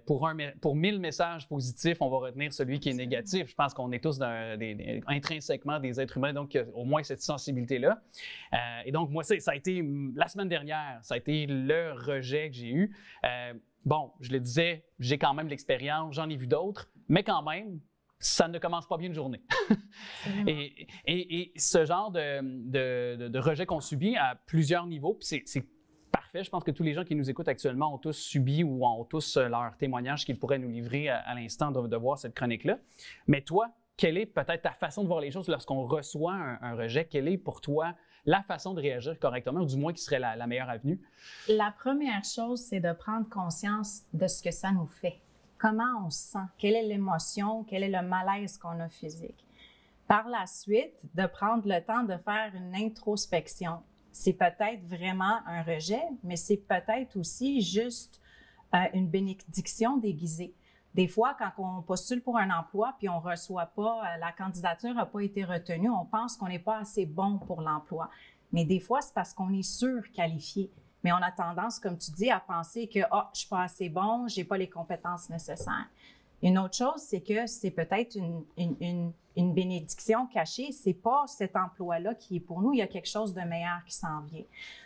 Pour 1000 messages positifs, on va retenir celui qui est négatif. Je pense qu'on est tous intrinsèquement des êtres humains, donc au moins cette sensibilité-là. Et donc, moi, ça a été la semaine dernière, ça a été le rejet que j'ai eu. Bon, je le disais, j'ai quand même l'expérience, j'en ai vu d'autres, mais quand même, ça ne commence pas bien une journée. et ce genre de rejet qu'on subit à plusieurs niveaux, puis c'est parfait. Je pense que tous les gens qui nous écoutent actuellement ont tous subi ou ont tous leur témoignage qu'ils pourraient nous livrer à l'instant de voir cette chronique-là. Mais toi, quelle est peut-être ta façon de voir les choses lorsqu'on reçoit un rejet? Quelle est pour toi la façon de réagir correctement, ou du moins qui serait la meilleure avenue? La première chose, c'est de prendre conscience de ce que ça nous fait. Comment on se sent? Quelle est l'émotion? Quel est le malaise qu'on a physique? Par la suite, de prendre le temps de faire une introspection. C'est peut-être vraiment un rejet, mais c'est peut-être aussi juste une bénédiction déguisée. Des fois, quand on postule pour un emploi puis on ne reçoit pas, la candidature n'a pas été retenue, on pense qu'on n'est pas assez bon pour l'emploi. Mais des fois, c'est parce qu'on est surqualifié. Mais on a tendance, comme tu dis, à penser que « Ah, je ne suis pas assez bon, je n'ai pas les compétences nécessaires ». Une autre chose, c'est que c'est peut-être une bénédiction cachée. Ce n'est pas cet emploi-là qui est pour nous. Il y a quelque chose de meilleur qui s'en vient.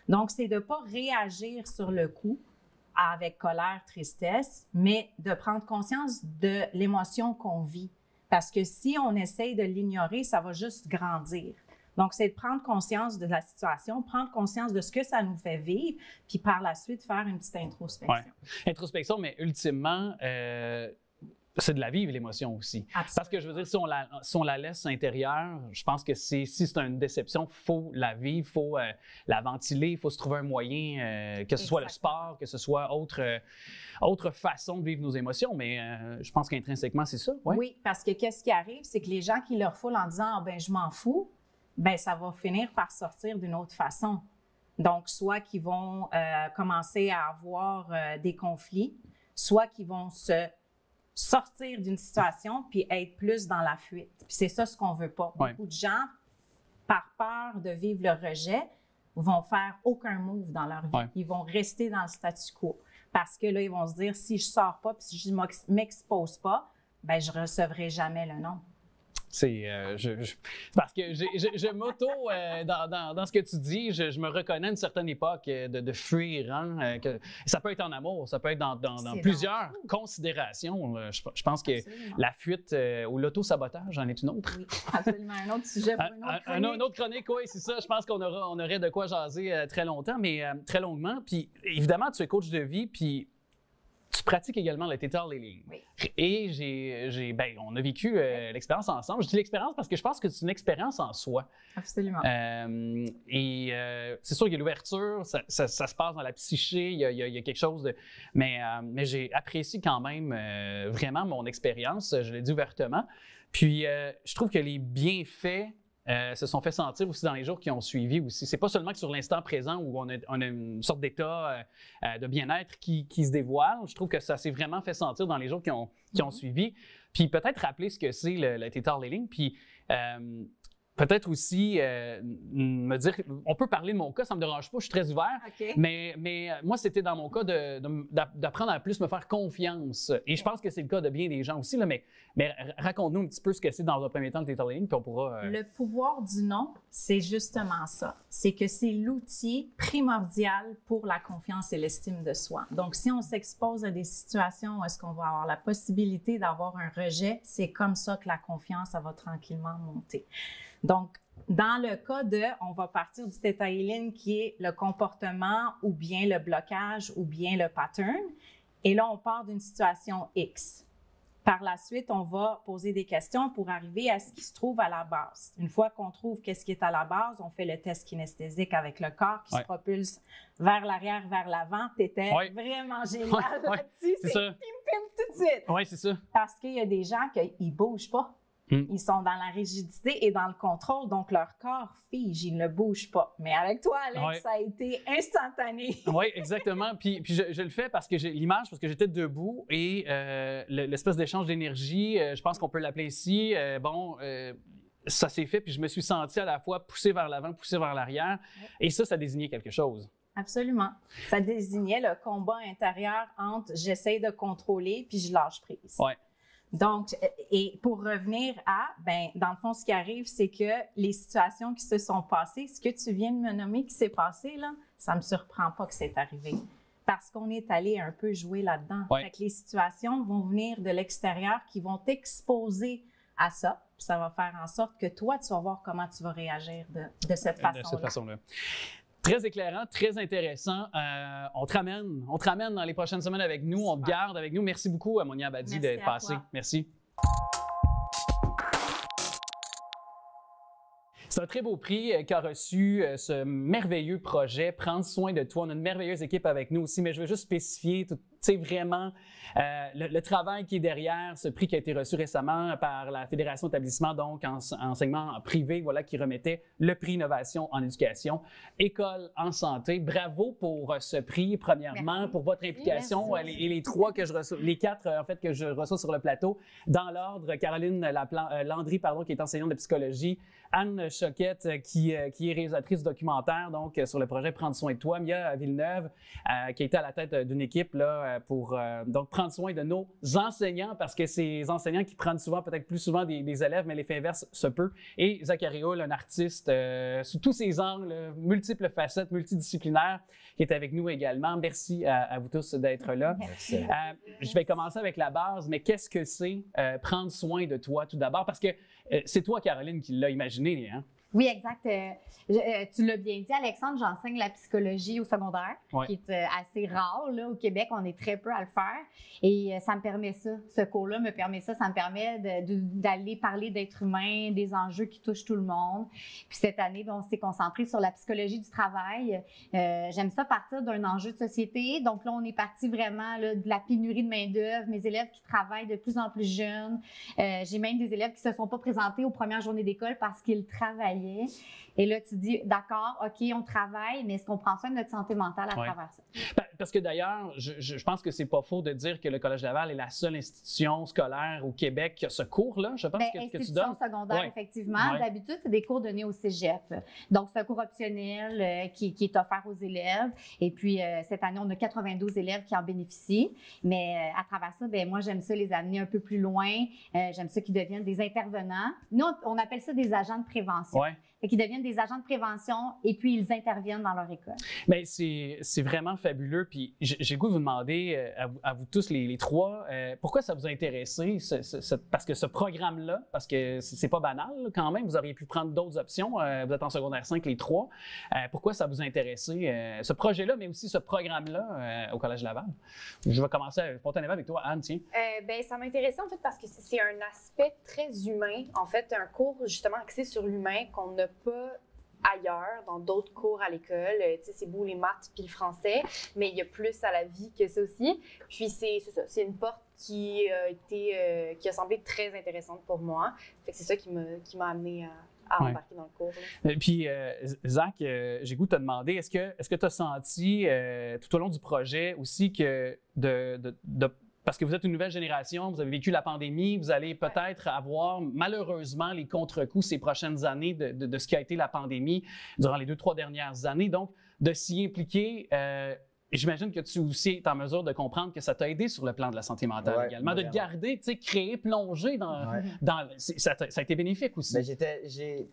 Donc, c'est de ne pas réagir sur le coup avec colère, tristesse, mais de prendre conscience de l'émotion qu'on vit. Parce que si on essaye de l'ignorer, ça va juste grandir. Donc, c'est de prendre conscience de la situation, prendre conscience de ce que ça nous fait vivre, puis par la suite, faire une petite introspection. Ouais. Introspection, mais ultimement, c'est de la vivre, l'émotion aussi. Absolument. Parce que je veux dire, si on la laisse intérieure, je pense que si c'est une déception, il faut la vivre, il faut la ventiler, il faut se trouver un moyen, que ce soit le sport, que ce soit autre façon de vivre nos émotions, mais je pense qu'intrinsèquement, c'est ça. Ouais. Oui, parce que qu'est-ce qui arrive, c'est que les gens qui leur refoulent en disant « Ah ben je m'en fous », ben ça va finir par sortir d'une autre façon. Donc, soit qu'ils vont commencer à avoir des conflits, soit qu'ils vont se sortir d'une situation puis être plus dans la fuite. Puis c'est ça ce qu'on veut pas. Ouais. Beaucoup de gens, par peur de vivre le rejet, vont faire aucun move dans leur vie. Ouais. Ils vont rester dans le statu quo. Parce que là, ils vont se dire, si je sors pas puis si je m'expose pas, ben je recevrai jamais le non. C'est parce que je m'auto dans ce que tu dis, je me reconnais à une certaine époque de fuir. Hein, ça peut être en amour, ça peut être dans plusieurs considérations. Je pense que Absolument. la fuite ou l'auto-sabotage en est une autre. Oui, absolument. Un autre sujet pour une autre chronique. Une autre chronique, oui, c'est ça. Je pense qu'on aurait de quoi jaser très longtemps, mais très longuement. Puis évidemment, tu es coach de vie, puis tu pratiques également le Theta Healing. Oui. Et on a vécu l'expérience ensemble. Je dis l'expérience parce que je pense que c'est une expérience en soi. Absolument. C'est sûr qu'il y a l'ouverture, ça se passe dans la psyché, il y a quelque chose de... Mais j'ai apprécié quand même vraiment mon expérience, je l'ai dit ouvertement. Puis je trouve que les bienfaits se sont fait sentir aussi dans les jours qui ont suivi aussi. C'est pas seulement que sur l'instant présent où on a une sorte d'état de bien-être qui se dévoile. Je trouve que ça s'est vraiment fait sentir dans les jours qui ont suivi. Puis peut-être rappeler ce que c'est le Theta Healing. Puis peut-être aussi me dire, on peut parler de mon cas, ça ne me dérange pas, je suis très ouvert. OK. Mais moi, c'était dans mon cas d'apprendre à plus me faire confiance. Et je pense que c'est le cas de bien des gens aussi. Là, mais raconte-nous un petit peu ce que c'est dans un premier temps le Theta Healing, puis on pourra... Le pouvoir du non, c'est justement ça. C'est que c'est l'outil primordial pour la confiance et l'estime de soi. Donc, si on s'expose à des situations où est-ce qu'on va avoir la possibilité d'avoir un rejet, c'est comme ça que la confiance, ça va tranquillement monter. Donc, dans le cas on va partir du Theta Healing qui est le comportement ou bien le blocage ou bien le pattern. Et là, on part d'une situation X. Par la suite, on va poser des questions pour arriver à ce qui se trouve à la base. Une fois qu'on trouve qu'est-ce qui est à la base, on fait le test kinesthésique avec le corps qui se propulse vers l'arrière, vers l'avant. T'étais vraiment génial là-dessus. C'est pim-pim tout de suite. Oui, c'est ça. Parce qu'il y a des gens qui ne bougent pas. Ils sont dans la rigidité et dans le contrôle, donc leur corps fige, ils ne bougent pas. Mais avec toi, Alex, ça a été instantané. Oui, exactement. Puis je le fais parce que j'ai l'image, parce que j'étais debout et l'espèce d'échange d'énergie, je pense qu'on peut l'appeler ici, ça s'est fait, puis je me suis senti à la fois poussé vers l'avant, poussé vers l'arrière. Et ça désignait quelque chose. Absolument. Ça désignait le combat intérieur entre j'essaie de contrôler puis je lâche prise. Oui. Donc, et pour revenir dans le fond, ce qui arrive, c'est que les situations qui se sont passées, ce que tu viens de me nommer qui s'est passé, là, ça ne me surprend pas que c'est arrivé. Parce qu'on est allé un peu jouer là-dedans. Fait que les situations vont venir de l'extérieur qui vont t'exposer à ça. Puis ça va faire en sorte que toi, tu vas voir comment tu vas réagir de cette façon-là. De cette façon-là. Très éclairant, très intéressant. On te ramène dans les prochaines semaines avec nous. On te garde avec nous. Merci beaucoup, Monia Abadi, d'être passée. Merci. C'est un très beau prix qu'a reçu ce merveilleux projet, Prendre soin de toi. On a une merveilleuse équipe avec nous aussi, mais je veux juste spécifier vraiment le travail qui est derrière ce prix qui a été reçu récemment par la Fédération d'établissements, donc enseignement privé, qui remettait le prix Innovation en éducation. École en santé, bravo pour ce prix, premièrement, merci. Pour votre implication. Et les trois que je reçois, les quatre en fait que je reçois sur le plateau, dans l'ordre, Caroline Landry, qui est enseignante de psychologie, Anne Choquette, qui est réalisatrice documentaire, donc sur le projet Prendre soin de toi, Mia Villeneuve, qui a été à la tête d'une équipe là, pour donc prendre soin de nos enseignants, parce que c'est les enseignants qui prennent souvent, peut-être plus souvent des élèves, mais l'effet inverse se peut. Et Zachary Hull, un artiste sous tous ses angles, multiples facettes, multidisciplinaires, qui est avec nous également. Merci à vous tous d'être là. Merci. Je vais commencer avec la base, mais qu'est-ce que c'est prendre soin de toi tout d'abord? Parce que c'est toi, Caroline, qui l'as imaginé, hein? Oui, exact. Tu l'as bien dit, Alexandre, j'enseigne la psychologie au secondaire, qui est assez rare là, au Québec. On est très peu à le faire. Et ça me permet ça. Ce cours-là me permet ça. Ça me permet d'aller parler d'être humain, des enjeux qui touchent tout le monde. Puis cette année, on s'est concentré sur la psychologie du travail. J'aime ça partir d'un enjeu de société. Donc là, on est parti vraiment là, de la pénurie de main-d'œuvre. Mes élèves qui travaillent de plus en plus jeunes. J'ai même des élèves qui ne se sont pas présentés aux premières journées d'école parce qu'ils travaillaient. travaillait. Et là, tu dis, d'accord, OK, on travaille, mais est-ce qu'on prend soin de notre santé mentale à travers ça? Parce que d'ailleurs, je pense que c'est pas faux de dire que le Collège Laval est la seule institution scolaire au Québec qui a ce cours-là, je pense, que tu donnes. Institution secondaire, effectivement. Ouais. D'habitude, c'est des cours donnés au cégep. Donc, c'est un cours optionnel qui est offert aux élèves. Et puis, cette année, on a 92 élèves qui en bénéficient. Mais à travers ça, moi, j'aime ça les amener un peu plus loin. J'aime ça qu'ils deviennent des intervenants. Nous, on appelle ça des agents de prévention. Ouais. Qui deviennent des agents de prévention et puis ils interviennent dans leur école. Bien, c'est vraiment fabuleux. Puis j'ai le goût de vous demander, à vous tous les trois, pourquoi ça vous a intéressé, parce que ce programme-là, parce que c'est pas banal quand même, vous auriez pu prendre d'autres options, vous êtes en secondaire 5 les trois, pourquoi ça vous a intéressé, ce projet-là, mais aussi ce programme-là au Collège Laval? Je vais commencer spontanément avec toi, Anne, tiens. Ça m'a intéressé en fait parce que c'est un aspect très humain, en fait, un cours justement axé sur l'humain qu'on n'a pas ailleurs, dans d'autres cours à l'école. Tu sais, c'est beau les maths puis le français, mais il y a plus à la vie que ça aussi. Puis c'est ça, c'est une porte qui a semblé très intéressante pour moi. Fait que c'est ça qui m'a amené à embarquer dans le cours. Puis, Zach, j'ai goût de te demander, est-ce que tu as senti tout au long du projet aussi que parce que vous êtes une nouvelle génération, vous avez vécu la pandémie, vous allez peut-être avoir malheureusement les contre-coups ces prochaines années de ce qui a été la pandémie durant les 2-3 dernières années. Donc, de s'y impliquer, j'imagine que tu aussi es en mesure de comprendre que ça t'a aidé sur le plan de la santé mentale également, vraiment. De te garder, tu sais, créer, plonger dans ça a été bénéfique aussi.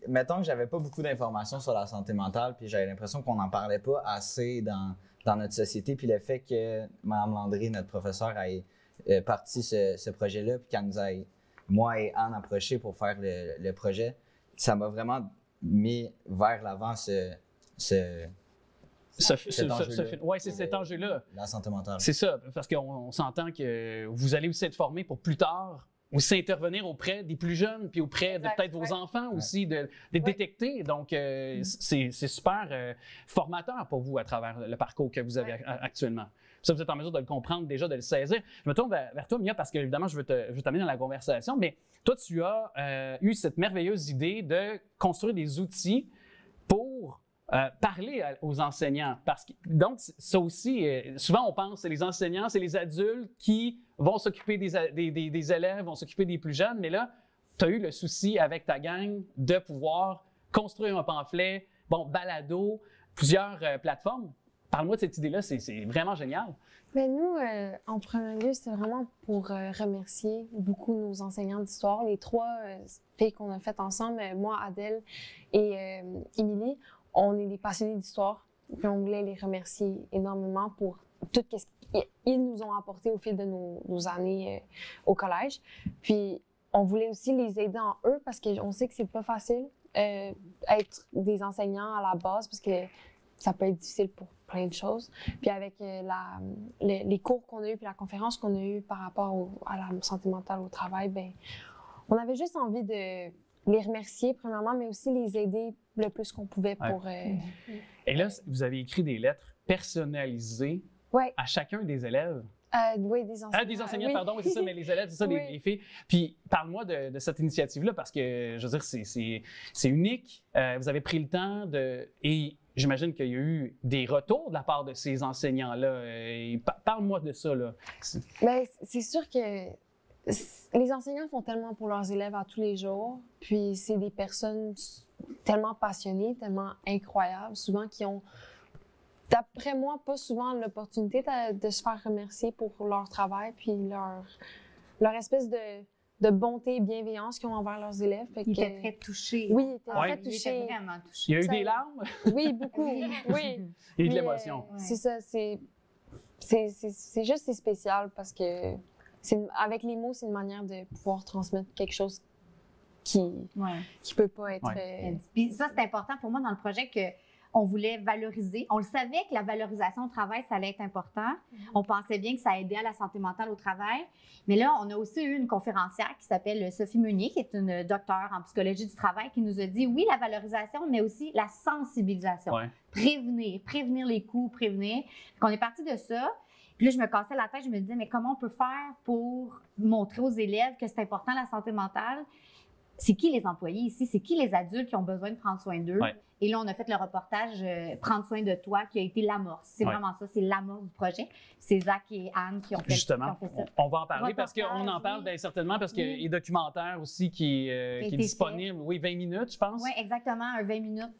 Mettons que j'avais pas beaucoup d'informations sur la santé mentale, puis j'avais l'impression qu'on n'en parlait pas assez dans notre société, puis le fait que Mme Landry, notre professeure, ait parti ce projet-là, puis qu'elle nous ait, moi et Anne, approché pour faire le projet, ça m'a vraiment mis vers l'avant cet enjeu-là. La santé mentale. C'est ça, parce qu'on s'entend que vous allez aussi être formé pour plus tard aussi intervenir auprès des plus jeunes, puis auprès de peut-être vos enfants aussi, de détecter. Donc, c'est super formateur pour vous à travers le parcours que vous avez actuellement. Ça, vous êtes en mesure de le comprendre déjà, de le saisir. Je me tourne vers toi, Mia, parce que évidemment, je veux t'amener dans la conversation, mais toi, tu as eu cette merveilleuse idée de construire des outils pour parler aux enseignants. Donc, ça aussi, souvent on pense que c'est les enseignants, c'est les adultes qui vont s'occuper des élèves, vont s'occuper des plus jeunes, mais là, tu as eu le souci avec ta gang de pouvoir construire un pamphlet, balado, plusieurs plateformes. Parle-moi de cette idée-là, c'est vraiment génial. Bien, nous, en premier lieu, c'était vraiment pour remercier beaucoup nos enseignants d'histoire, les 3 filles qu'on a faites ensemble, moi, Adèle et Émilie. On est des passionnés d'histoire, puis on voulait les remercier énormément pour tout ce qu'ils nous ont apporté au fil de nos années au collège. Puis, on voulait aussi les aider en eux, parce qu'on sait que c'est pas facile être des enseignants à la base, parce que ça peut être difficile pour plein de choses. Puis avec les cours qu'on a eus, puis la conférence qu'on a eue par rapport à la santé mentale au travail, bien, on avait juste envie de les remercier, premièrement, mais aussi les aider le plus qu'on pouvait pour... Et là, vous avez écrit des lettres personnalisées à chacun des élèves. Oui, des enseignants. Des enseignants, pardon, oui, c'est ça, mais les élèves, c'est ça, les filles. Puis, parle-moi de cette initiative-là, parce que, je veux dire, c'est unique. Vous avez pris le temps et j'imagine qu'il y a eu des retours de la part de ces enseignants-là. Parle-moi de ça, là. Bien, c'est sûr que les enseignants font tellement pour leurs élèves à tous les jours, puis c'est des personnes tellement passionnées, tellement incroyables, souvent qui ont, d'après moi, pas souvent l'opportunité de se faire remercier pour leur travail, puis leur espèce de bonté et bienveillance qu'ils ont envers leurs élèves. Ils étaient très touchés. Oui, ils étaient très touchés. Ils étaient vraiment touchés. Il y a eu des larmes? Oui, beaucoup, oui. Et de l'émotion. C'est ça, c'est juste c'est spécial parce que avec les mots, c'est une manière de pouvoir transmettre quelque chose qui peut pas être... Puis ça, c'est important pour moi dans le projet qu'on voulait valoriser. On le savait que la valorisation au travail, ça allait être important. On pensait bien que ça aidait à la santé mentale au travail. Mais là, on a aussi eu une conférencière qui s'appelle Sophie Meunier, qui est une docteure en psychologie du travail, qui nous a dit, oui, la valorisation, mais aussi la sensibilisation. Prévenir les coups, prévenir. Donc, on est parti de ça. Puis là, je me cassais la tête, je me disais, mais comment on peut faire pour montrer aux élèves que c'est important la santé mentale? c'est qui les employés ici, c'est qui les adultes qui ont besoin de prendre soin d'eux. Ouais. Et là, on a fait le reportage Prendre soin de toi qui a été l'amorce. C'est vraiment ça, c'est l'amorce du projet. C'est Zach et Anne qui ont fait, Justement, qui ont fait ça. on va en parler parce Reportage, qu'on en parle oui. bien certainement parce qu'il y a les documentaires aussi qui est disponible. Oui, 20 minutes, je pense. Oui, exactement, un 20 minutes.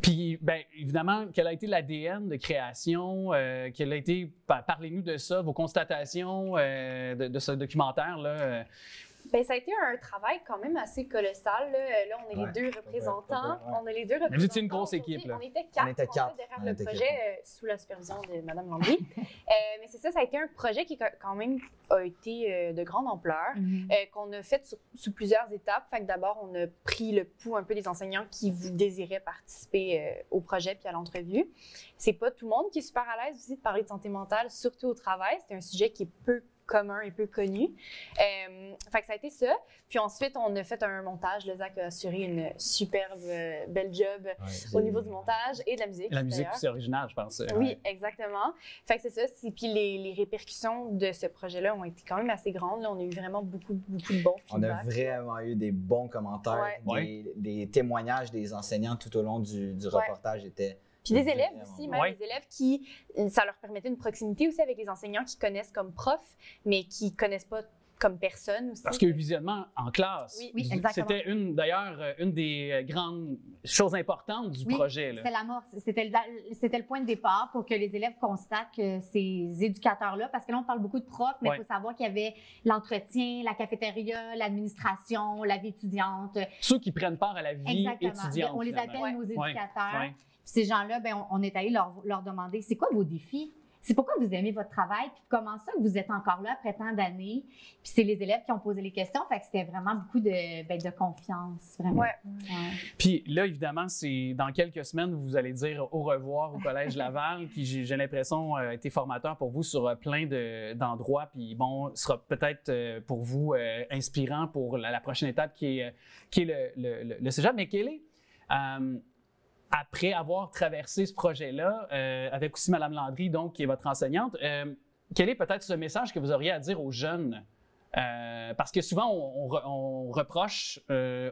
Puis, bien évidemment, quel a été l'ADN de création? Quel a été, parlez-nous de ça, vos constatations de ce documentaire-là. Bien, ça a été un travail quand même assez colossal. Là on est les deux représentants. On a les deux représentants. Vous étiez une grosse équipe, là. On était quatre, en fait, derrière le projet sous la supervision de Mme Landry. Mais c'est ça, ça a été un projet qui quand même a été de grande ampleur, qu'on a fait sous plusieurs étapes. Fait que d'abord, on a pris le pouls un peu des enseignants qui désiraient participer au projet puis à l'entrevue. C'est pas tout le monde qui est super à l'aise aussi de parler de santé mentale, surtout au travail. C'est un sujet qui est peu commun et peu connu. Fait que ça a été ça. Puis ensuite, on a fait un montage. Le Zach a assuré une superbe, belle job au niveau du montage et de la musique. La musique, c'est original, je pense. Oui, exactement. Fait que c'est ça. Puis les répercussions de ce projet-là ont été quand même assez grandes. Là, on a eu vraiment beaucoup de bons feedbacks. On a vraiment eu des bons commentaires. Des témoignages des enseignants tout au long du reportage étaient... Puis des élèves aussi, même des élèves qui, ça leur permettait une proximité aussi avec les enseignants qui connaissent comme profs, mais qui connaissent pas comme personne aussi. Parce que le visionnement en classe, oui, exactement. c'était d'ailleurs une des grandes choses importantes du projet. C'était l'amorce, c'était le point de départ pour que les élèves constatent que ces éducateurs-là, parce que là on parle beaucoup de profs, mais il faut savoir qu'il y avait l'entretien, la cafétéria, l'administration, la vie étudiante. Ceux qui prennent part à la vie étudiante. On les appelle nos éducateurs. Ces gens-là, on est allé leur demander, c'est quoi vos défis? C'est pourquoi vous aimez votre travail? Puis comment ça que vous êtes encore là après tant d'années? Puis c'est les élèves qui ont posé les questions. Fait que c'était vraiment beaucoup de confiance, vraiment. Puis là, évidemment, c'est dans quelques semaines, vous allez dire au revoir au Collège Laval, qui, j'ai l'impression, a été formateur pour vous sur plein d'endroits. Puis bon, sera peut-être pour vous inspirant pour la prochaine étape qui est le cégep. Mais quelle est... après avoir traversé ce projet-là, avec aussi Mme Landry, donc, qui est votre enseignante, quel est peut-être ce message que vous auriez à dire aux jeunes? Parce que souvent, on reproche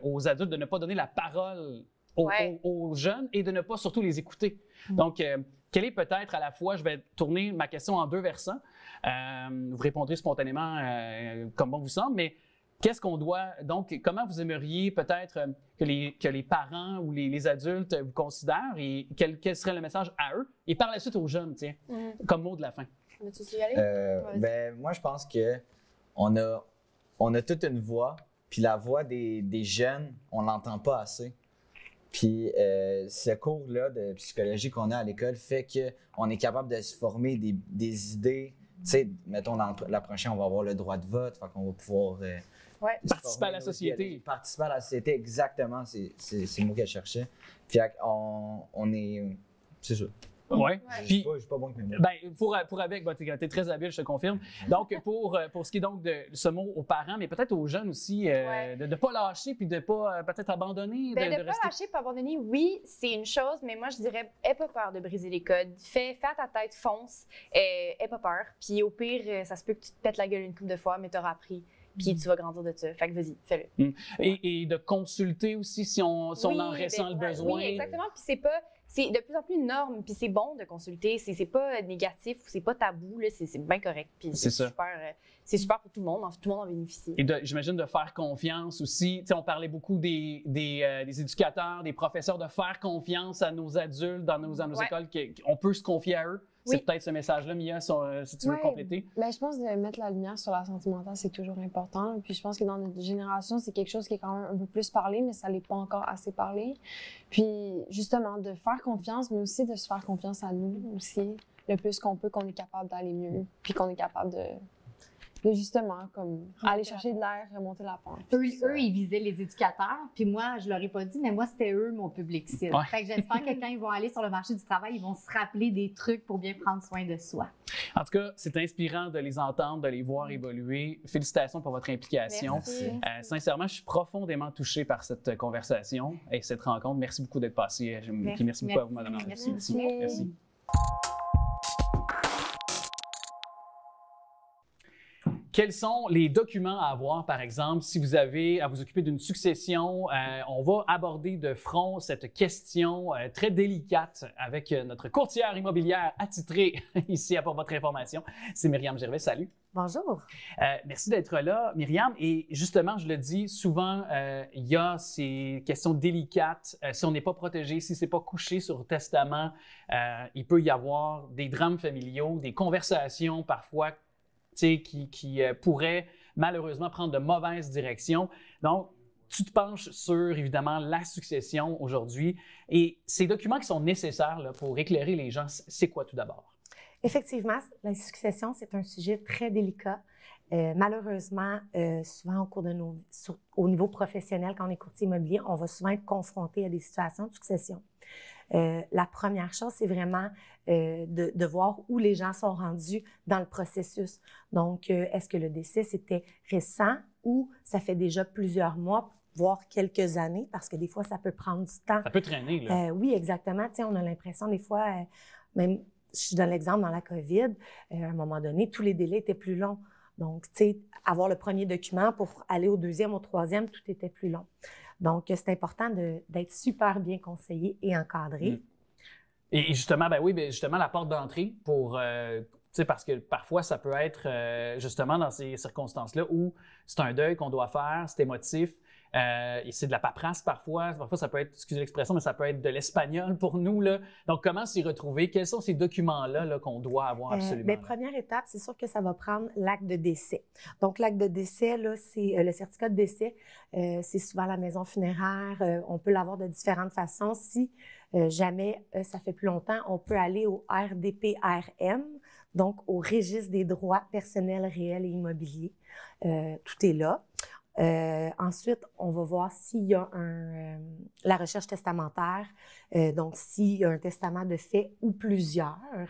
aux adultes de ne pas donner la parole aux jeunes et de ne pas surtout les écouter. Donc, quel est peut-être à la fois, je vais tourner ma question en deux versants, vous répondrez spontanément comme bon vous semble, mais qu'est-ce qu'on doit, donc, comment vous aimeriez peut-être que les parents ou les adultes vous considèrent et quel serait le message à eux et par la suite aux jeunes, tiens, comme mot de la fin? Veux-tu y aller? Ben, moi, je pense qu'on a toute une voix, puis la voix des jeunes, on ne l'entend pas assez. Puis ce cours-là de psychologie qu'on a à l'école fait qu'on est capable de se former des idées. Tu sais, mettons, dans la prochaine, on va avoir le droit de vote, fait qu'on va pouvoir... participer à la société. Participer à la société, exactement, c'est le mot qu'elle cherchait. Puis on est... C'est ça. Oui. Je suis pas bon avec mes mots. Ben, pour avec, tu es très habile, je te confirme. Donc, pour ce qui est donc de ce mot aux parents, mais peut-être aux jeunes aussi, de ne pas lâcher puis de ne pas peut-être abandonner. De ne pas lâcher pas abandonner, oui, c'est une chose, mais moi, je dirais, aie pas peur de briser les codes. Fais à ta tête, fonce, aie pas peur. Puis au pire, ça se peut que tu te pètes la gueule une couple de fois, mais tu auras appris. Puis tu vas grandir de ça. Fait que vas-y, fais-le. Et de consulter aussi si on en ressent le besoin. Oui, exactement. Puis c'est de plus en plus une norme, puis c'est bon de consulter. C'est pas négatif ou c'est pas tabou, là, c'est bien correct. Puis c'est super pour tout le monde. Tout le monde en bénéficie. Et j'imagine de faire confiance aussi. Tu sais, on parlait beaucoup des éducateurs, des professeurs, de faire confiance à nos adultes dans nos écoles, qu'on peut se confier à eux. C'est peut-être ce message-là, Mia, si tu veux compléter. Bien, je pense que mettre la lumière sur la santé mentale, c'est toujours important. Puis je pense que dans notre génération, c'est quelque chose qui est quand même un peu plus parlé, mais ça ne l'est pas encore assez parlé. Puis justement, de faire confiance, mais aussi de se faire confiance à nous aussi, le plus qu'on peut, qu'on est capable d'aller mieux, puis qu'on est capable de justement, comme aller chercher de l'air, remonter la pente. Eux, ils visaient les éducateurs, puis moi, je leur ai pas dit, mais moi, c'était eux, mon public cible. Fait que j'espère que quand ils vont aller sur le marché du travail, ils vont se rappeler des trucs pour bien prendre soin de soi. En tout cas, c'est inspirant de les entendre, de les voir évoluer. Félicitations pour votre implication. Merci. Sincèrement, je suis profondément touché par cette conversation et cette rencontre. Merci beaucoup d'être passé. Merci beaucoup à vous, Mme Landry. Merci. quels sont les documents à avoir, par exemple, si vous avez à vous occuper d'une succession? On va aborder de front cette question très délicate avec notre courtière immobilière attitrée ici pour votre information. C'est Myriam Gervais. Salut. Bonjour. Merci d'être là, Myriam. Et justement, je le dis, souvent, il y a ces questions délicates. Si on n'est pas protégé, si ce n'est pas couché sur le testament, il peut y avoir des drames familiaux, des conversations parfois qui pourraient malheureusement prendre de mauvaises directions. Donc, tu te penches sur, évidemment, la succession aujourd'hui. Et ces documents qui sont nécessaires là, pour éclairer les gens, c'est quoi tout d'abord? Effectivement, la succession, c'est un sujet très délicat. Malheureusement, souvent au cours de au niveau professionnel, quand on est courtier immobilier, on va souvent être confronté à des situations de succession. La première chose, c'est vraiment de voir où les gens sont rendus dans le processus. Donc, est-ce que le décès, c'était récent ou ça fait déjà plusieurs mois, voire quelques années, parce que des fois, ça peut prendre du temps. Ça peut traîner, là. Oui, exactement. Tu sais, on a l'impression des fois, même... Je donne l'exemple dans la COVID, à un moment donné, tous les délais étaient plus longs. Donc, tu sais, avoir le premier document pour aller au deuxième, au troisième, tout était plus long. Donc, c'est important d'être super bien conseillé et encadré. Et justement, justement, la porte d'entrée pour, tu sais, parce que parfois, ça peut être justement dans ces circonstances-là où c'est un deuil qu'on doit faire, c'est émotif. Et c'est de la paperasse parfois. Parfois, ça peut être, excusez l'expression, mais ça peut être de l'espagnol pour nous, là. Donc, comment s'y retrouver? Quels sont ces documents-là là, qu'on doit avoir absolument? Bien, première étape, c'est sûr que ça va prendre l'acte de décès. Donc, l'acte de décès, là, c'est le certificat de décès. C'est souvent la maison funéraire. On peut l'avoir de différentes façons. Si jamais ça fait plus longtemps, on peut aller au RDPRM, donc au Registre des droits personnels, réels et immobiliers. Tout est là. Ensuite, on va voir s'il y a la recherche testamentaire, donc s'il y a un testament de fait ou plusieurs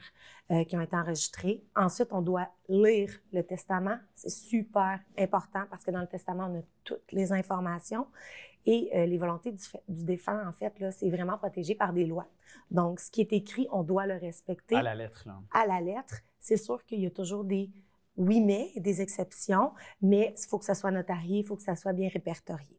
qui ont été enregistrés. Ensuite, on doit lire le testament. C'est super important parce que dans le testament, on a toutes les informations et les volontés du défunt, en fait, là, c'est vraiment protégé par des lois. Donc, ce qui est écrit, on doit le respecter. À la lettre, là. À la lettre. C'est sûr qu'il y a toujours des des exceptions, mais il faut que ça soit notarié, il faut que ça soit bien répertorié.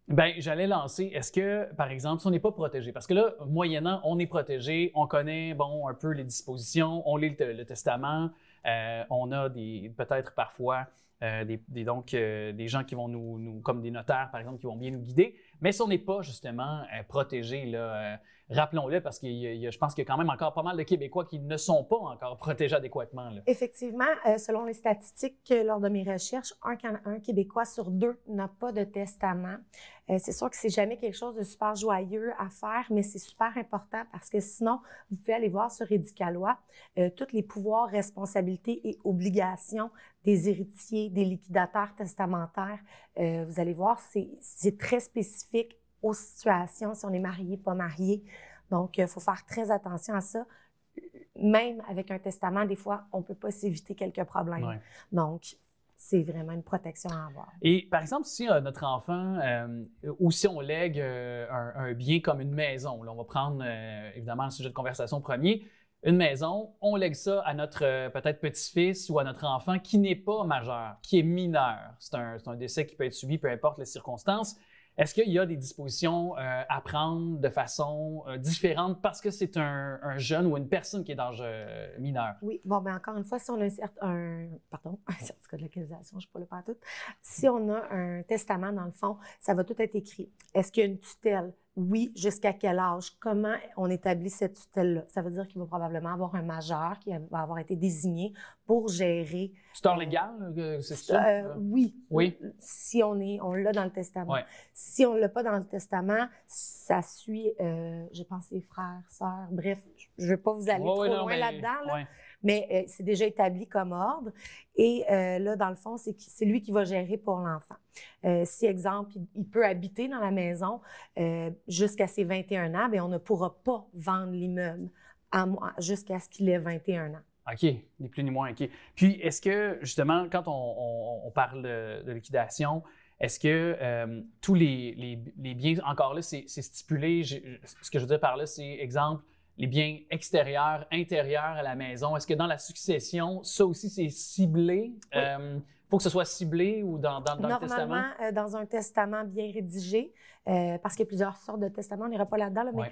Bien, j'allais lancer, est-ce que, par exemple, si on n'est pas protégé, parce que là, moyennant, on est protégé, on connaît, un peu les dispositions, on lit le testament, on a peut-être parfois des gens qui vont nous, comme des notaires, par exemple, qui vont bien nous guider, mais si on n'est pas, justement, protégé, là, rappelons-le, parce que je pense qu'il y a quand même encore pas mal de Québécois qui ne sont pas encore protégés adéquatement, là. Effectivement, selon les statistiques lors de mes recherches, un Québécois sur 2 n'a pas de testament. C'est sûr que c'est jamais quelque chose de super joyeux à faire, mais c'est super important parce que sinon, vous pouvez aller voir sur Édicalois tous les pouvoirs, responsabilités et obligations des héritiers, des liquidateurs testamentaires. Vous allez voir, c'est très spécifique aux situations, si on est marié, pas marié. Donc, il faut faire très attention à ça. Même avec un testament, des fois, on ne peut pas s'éviter quelques problèmes. Ouais. Donc, c'est vraiment une protection à avoir. Et par exemple, si notre enfant, ou si on lègue un bien comme une maison, là, on va prendre évidemment le sujet de conversation premier, une maison, on lègue ça à notre peut-être petit-fils ou à notre enfant qui n'est pas majeur, qui est mineur. C'est un décès qui peut être subi, peu importe les circonstances. Est-ce qu'il y a des dispositions à prendre de façon différente parce que c'est un jeune ou une personne qui est d'âge mineur? Oui. Bon, bien encore une fois, si on a un certificat de localisation, je ne sais pas le pas tout. Si on a un testament, dans le fond, ça va tout être écrit. Est-ce qu'il y a une tutelle? Oui, jusqu'à quel âge? Comment on établit cette tutelle-là? Ça veut dire qu'il va probablement avoir un majeur qui va avoir été désigné pour gérer... Tuteur légal, c'est ça? Oui. Oui. Si on l'a dans le testament. Ouais. Si on ne l'a pas dans le testament, ça suit, je pense, ses frères, sœurs, bref, je ne veux pas vous aller trop loin là-dedans, là, mais c'est déjà établi comme ordre. Et là, dans le fond, c'est lui qui va gérer pour l'enfant. Si, exemple, il peut habiter dans la maison jusqu'à ses 21 ans, bien, on ne pourra pas vendre l'immeuble jusqu'à ce qu'il ait 21 ans. OK, ni plus ni moins, OK. Puis, est-ce que, justement, quand on parle de liquidation, est-ce que tous les biens, encore là, c'est stipulé, ce que je veux dire par là, c'est, exemple, les biens extérieurs, intérieurs à la maison. Est-ce que dans la succession, ça aussi, c'est ciblé? Il faut que ce soit ciblé ou dans le testament? Normalement, dans un testament bien rédigé, parce qu'il y a plusieurs sortes de testaments, on n'ira pas là-dedans, là, mais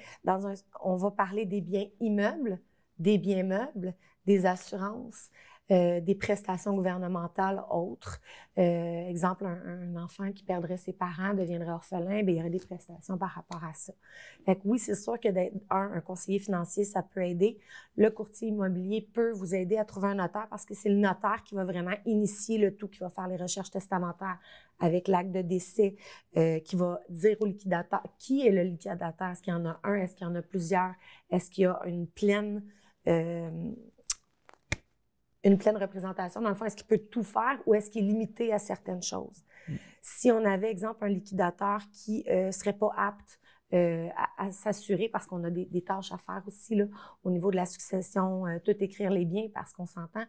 on va parler des biens immeubles, des biens meubles, des assurances, des prestations gouvernementales autres. Exemple, un enfant qui perdrait ses parents, deviendrait orphelin, bien, il y aurait des prestations par rapport à ça. Fait que oui, c'est sûr que d'être un conseiller financier, ça peut aider. Le courtier immobilier peut vous aider à trouver un notaire parce que c'est le notaire qui va vraiment initier le tout, qui va faire les recherches testamentaires avec l'acte de décès, qui va dire au liquidateur qui est le liquidateur. Est-ce qu'il y en a un? Est-ce qu'il y en a plusieurs? Est-ce qu'il y a une pleine représentation. Dans le fond, est-ce qu'il peut tout faire ou est-ce qu'il est limité à certaines choses? Si on avait, exemple, un liquidateur qui ne serait pas apte à s'assurer, parce qu'on a des tâches à faire aussi là, au niveau de la succession, tout écrire les biens, parce qu'on s'entend,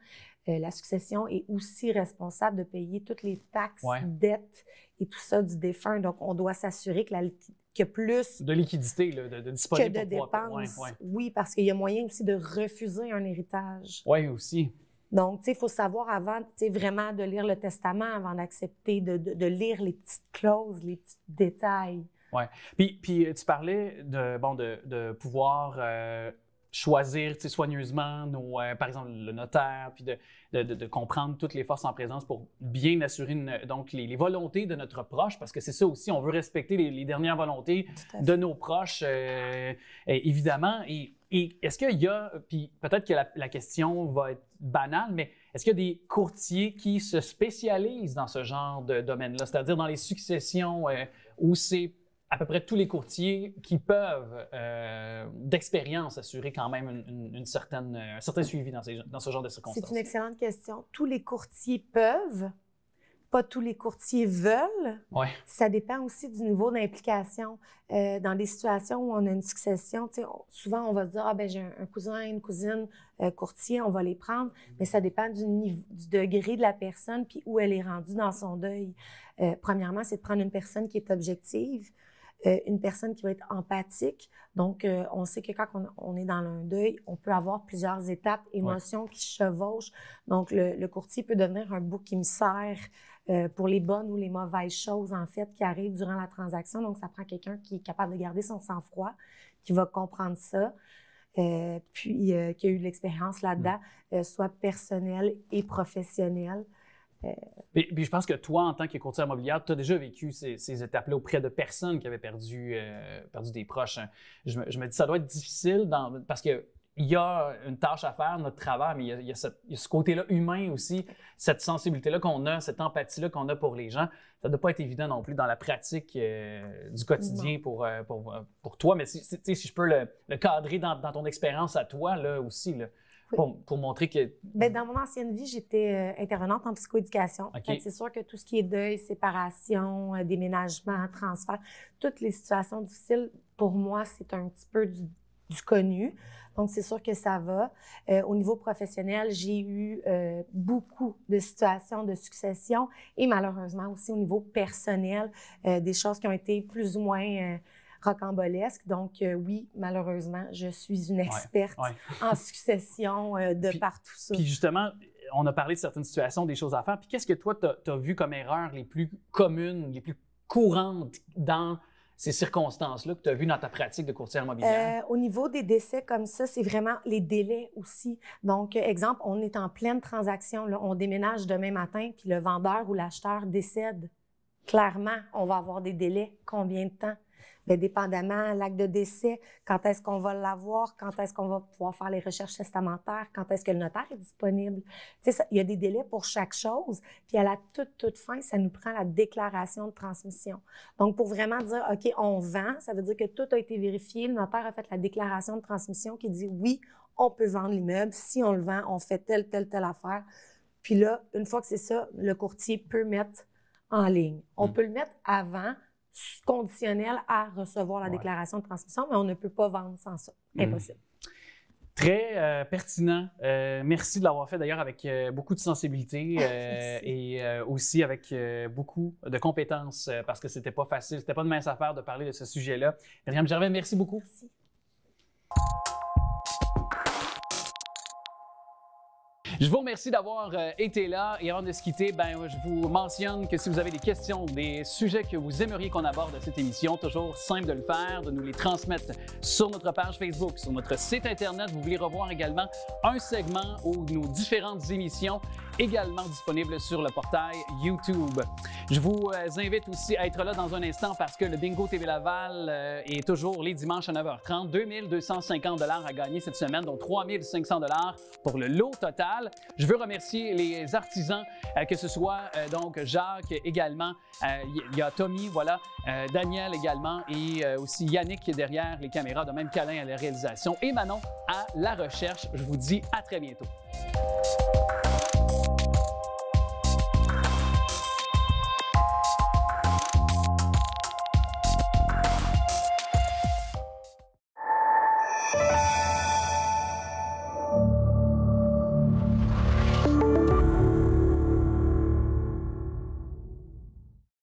la succession est aussi responsable de payer toutes les taxes, dettes et tout ça du défunt. Donc, on doit s'assurer qu'il y a plus de liquidité, là, de disponible que de dépenses. Oui, parce qu'il y a moyen aussi de refuser un héritage. Oui, aussi. Donc, tu sais, il faut savoir avant, tu sais, vraiment de lire le testament avant d'accepter, de lire les petites clauses, les petits détails. Oui. Puis tu parlais de pouvoir choisir soigneusement par exemple, le notaire, puis de comprendre toutes les forces en présence pour bien assurer donc les volontés de notre proche, parce que c'est ça aussi, on veut respecter les dernières volontés de nos proches, évidemment. Et est-ce qu'il y a, puis peut-être que la question va être banale, mais est-ce qu'il y a des courtiers qui se spécialisent dans ce genre de domaine-là, c'est-à-dire dans les successions où c'est à peu près tous les courtiers qui peuvent, d'expérience, assurer quand même un certain suivi dans ce genre de circonstances? C'est une excellente question. Tous les courtiers peuvent, pas tous les courtiers veulent. Ouais. Ça dépend aussi du niveau d'implication. Dans des situations où on a une succession, souvent on va se dire « Ah, ben j'ai un cousin, une cousine courtier, on va les prendre », mais ça dépend du degré de la personne puis où elle est rendue dans son deuil. Premièrement, c'est de prendre une personne qui est objective, une personne qui va être empathique. Donc, on sait que quand on est dans un deuil, on peut avoir plusieurs étapes, émotions qui se chevauchent. Donc, le courtier peut devenir un bouc émissaire pour les bonnes ou les mauvaises choses, en fait, qui arrivent durant la transaction. Donc, ça prend quelqu'un qui est capable de garder son sang-froid, qui va comprendre ça, puis qui a eu de l'expérience là-dedans, soit personnelle et professionnelle. Puis je pense que toi, en tant que courtier immobilier, tu as déjà vécu ces étapes-là auprès de personnes qui avaient perdu des proches. Je me dis, ça doit être difficile parce qu'il y a une tâche à faire, notre travail, mais il y a ce côté-là humain aussi, cette sensibilité-là qu'on a, cette empathie-là qu'on a pour les gens. Ça ne doit pas être évident non plus dans la pratique du quotidien pour toi. Mais si je peux le cadrer dans ton expérience à toi, là aussi, là. Pour montrer que... Bien, dans mon ancienne vie, j'étais intervenante en psychoéducation. Okay. C'est sûr que tout ce qui est deuil, séparation, déménagement, transfert, toutes les situations difficiles, pour moi, c'est un petit peu du connu. Donc, c'est sûr que ça va. Au niveau professionnel, j'ai eu beaucoup de situations de succession et malheureusement aussi au niveau personnel, des choses qui ont été plus ou moins... rocambolesque. Donc, oui, malheureusement, je suis une experte en succession par tout ça. Puis justement, on a parlé de certaines situations, des choses à faire. Puis qu'est-ce que toi, tu as vu comme erreurs les plus communes, les plus courantes dans ces circonstances-là que tu as vues dans ta pratique de courtière immobilière? Au niveau des décès comme ça, c'est vraiment les délais aussi. Donc, exemple, on est en pleine transaction, là, on déménage demain matin, puis le vendeur ou l'acheteur décède. Clairement, on va avoir des délais. Combien de temps? Bien, dépendamment, l'acte de décès, quand est-ce qu'on va l'avoir, quand est-ce qu'on va pouvoir faire les recherches testamentaires, quand est-ce que le notaire est disponible. Tu sais, il y a des délais pour chaque chose. Puis à la toute fin, ça nous prend la déclaration de transmission. Donc, pour vraiment dire, OK, on vend, ça veut dire que tout a été vérifié. Le notaire a fait la déclaration de transmission qui dit, oui, on peut vendre l'immeuble. Si on le vend, on fait telle affaire. Puis là, une fois que c'est ça, le courtier peut mettre en ligne. On peut le mettre avant, conditionnel à recevoir la déclaration de transmission, mais on ne peut pas vendre sans ça. Impossible. Très pertinent. Merci de l'avoir fait d'ailleurs avec beaucoup de sensibilité et aussi avec beaucoup de compétences parce que c'était pas facile, c'était pas de mince affaire de parler de ce sujet-là. Myriam Gervais, merci beaucoup. Merci. Je vous remercie d'avoir été là et avant de se quitter, je vous mentionne que si vous avez des questions, des sujets que vous aimeriez qu'on aborde à cette émission, toujours simple de le faire, de nous les transmettre sur notre page Facebook, sur notre site Internet. Vous voulez revoir également un segment ou nos différentes émissions également disponibles sur le portail YouTube. Je vous invite aussi à être là dans un instant parce que le Bingo TV Laval est toujours les dimanches à 9h30. 2250 $ à gagner cette semaine, dont 3500 $ pour le lot total. Je veux remercier les artisans, que ce soit donc Jacques également, il y a Tommy, voilà, Daniel également et aussi Yannick qui est derrière les caméras, de même qu'Alain à la réalisation et Manon à la recherche. Je vous dis à très bientôt.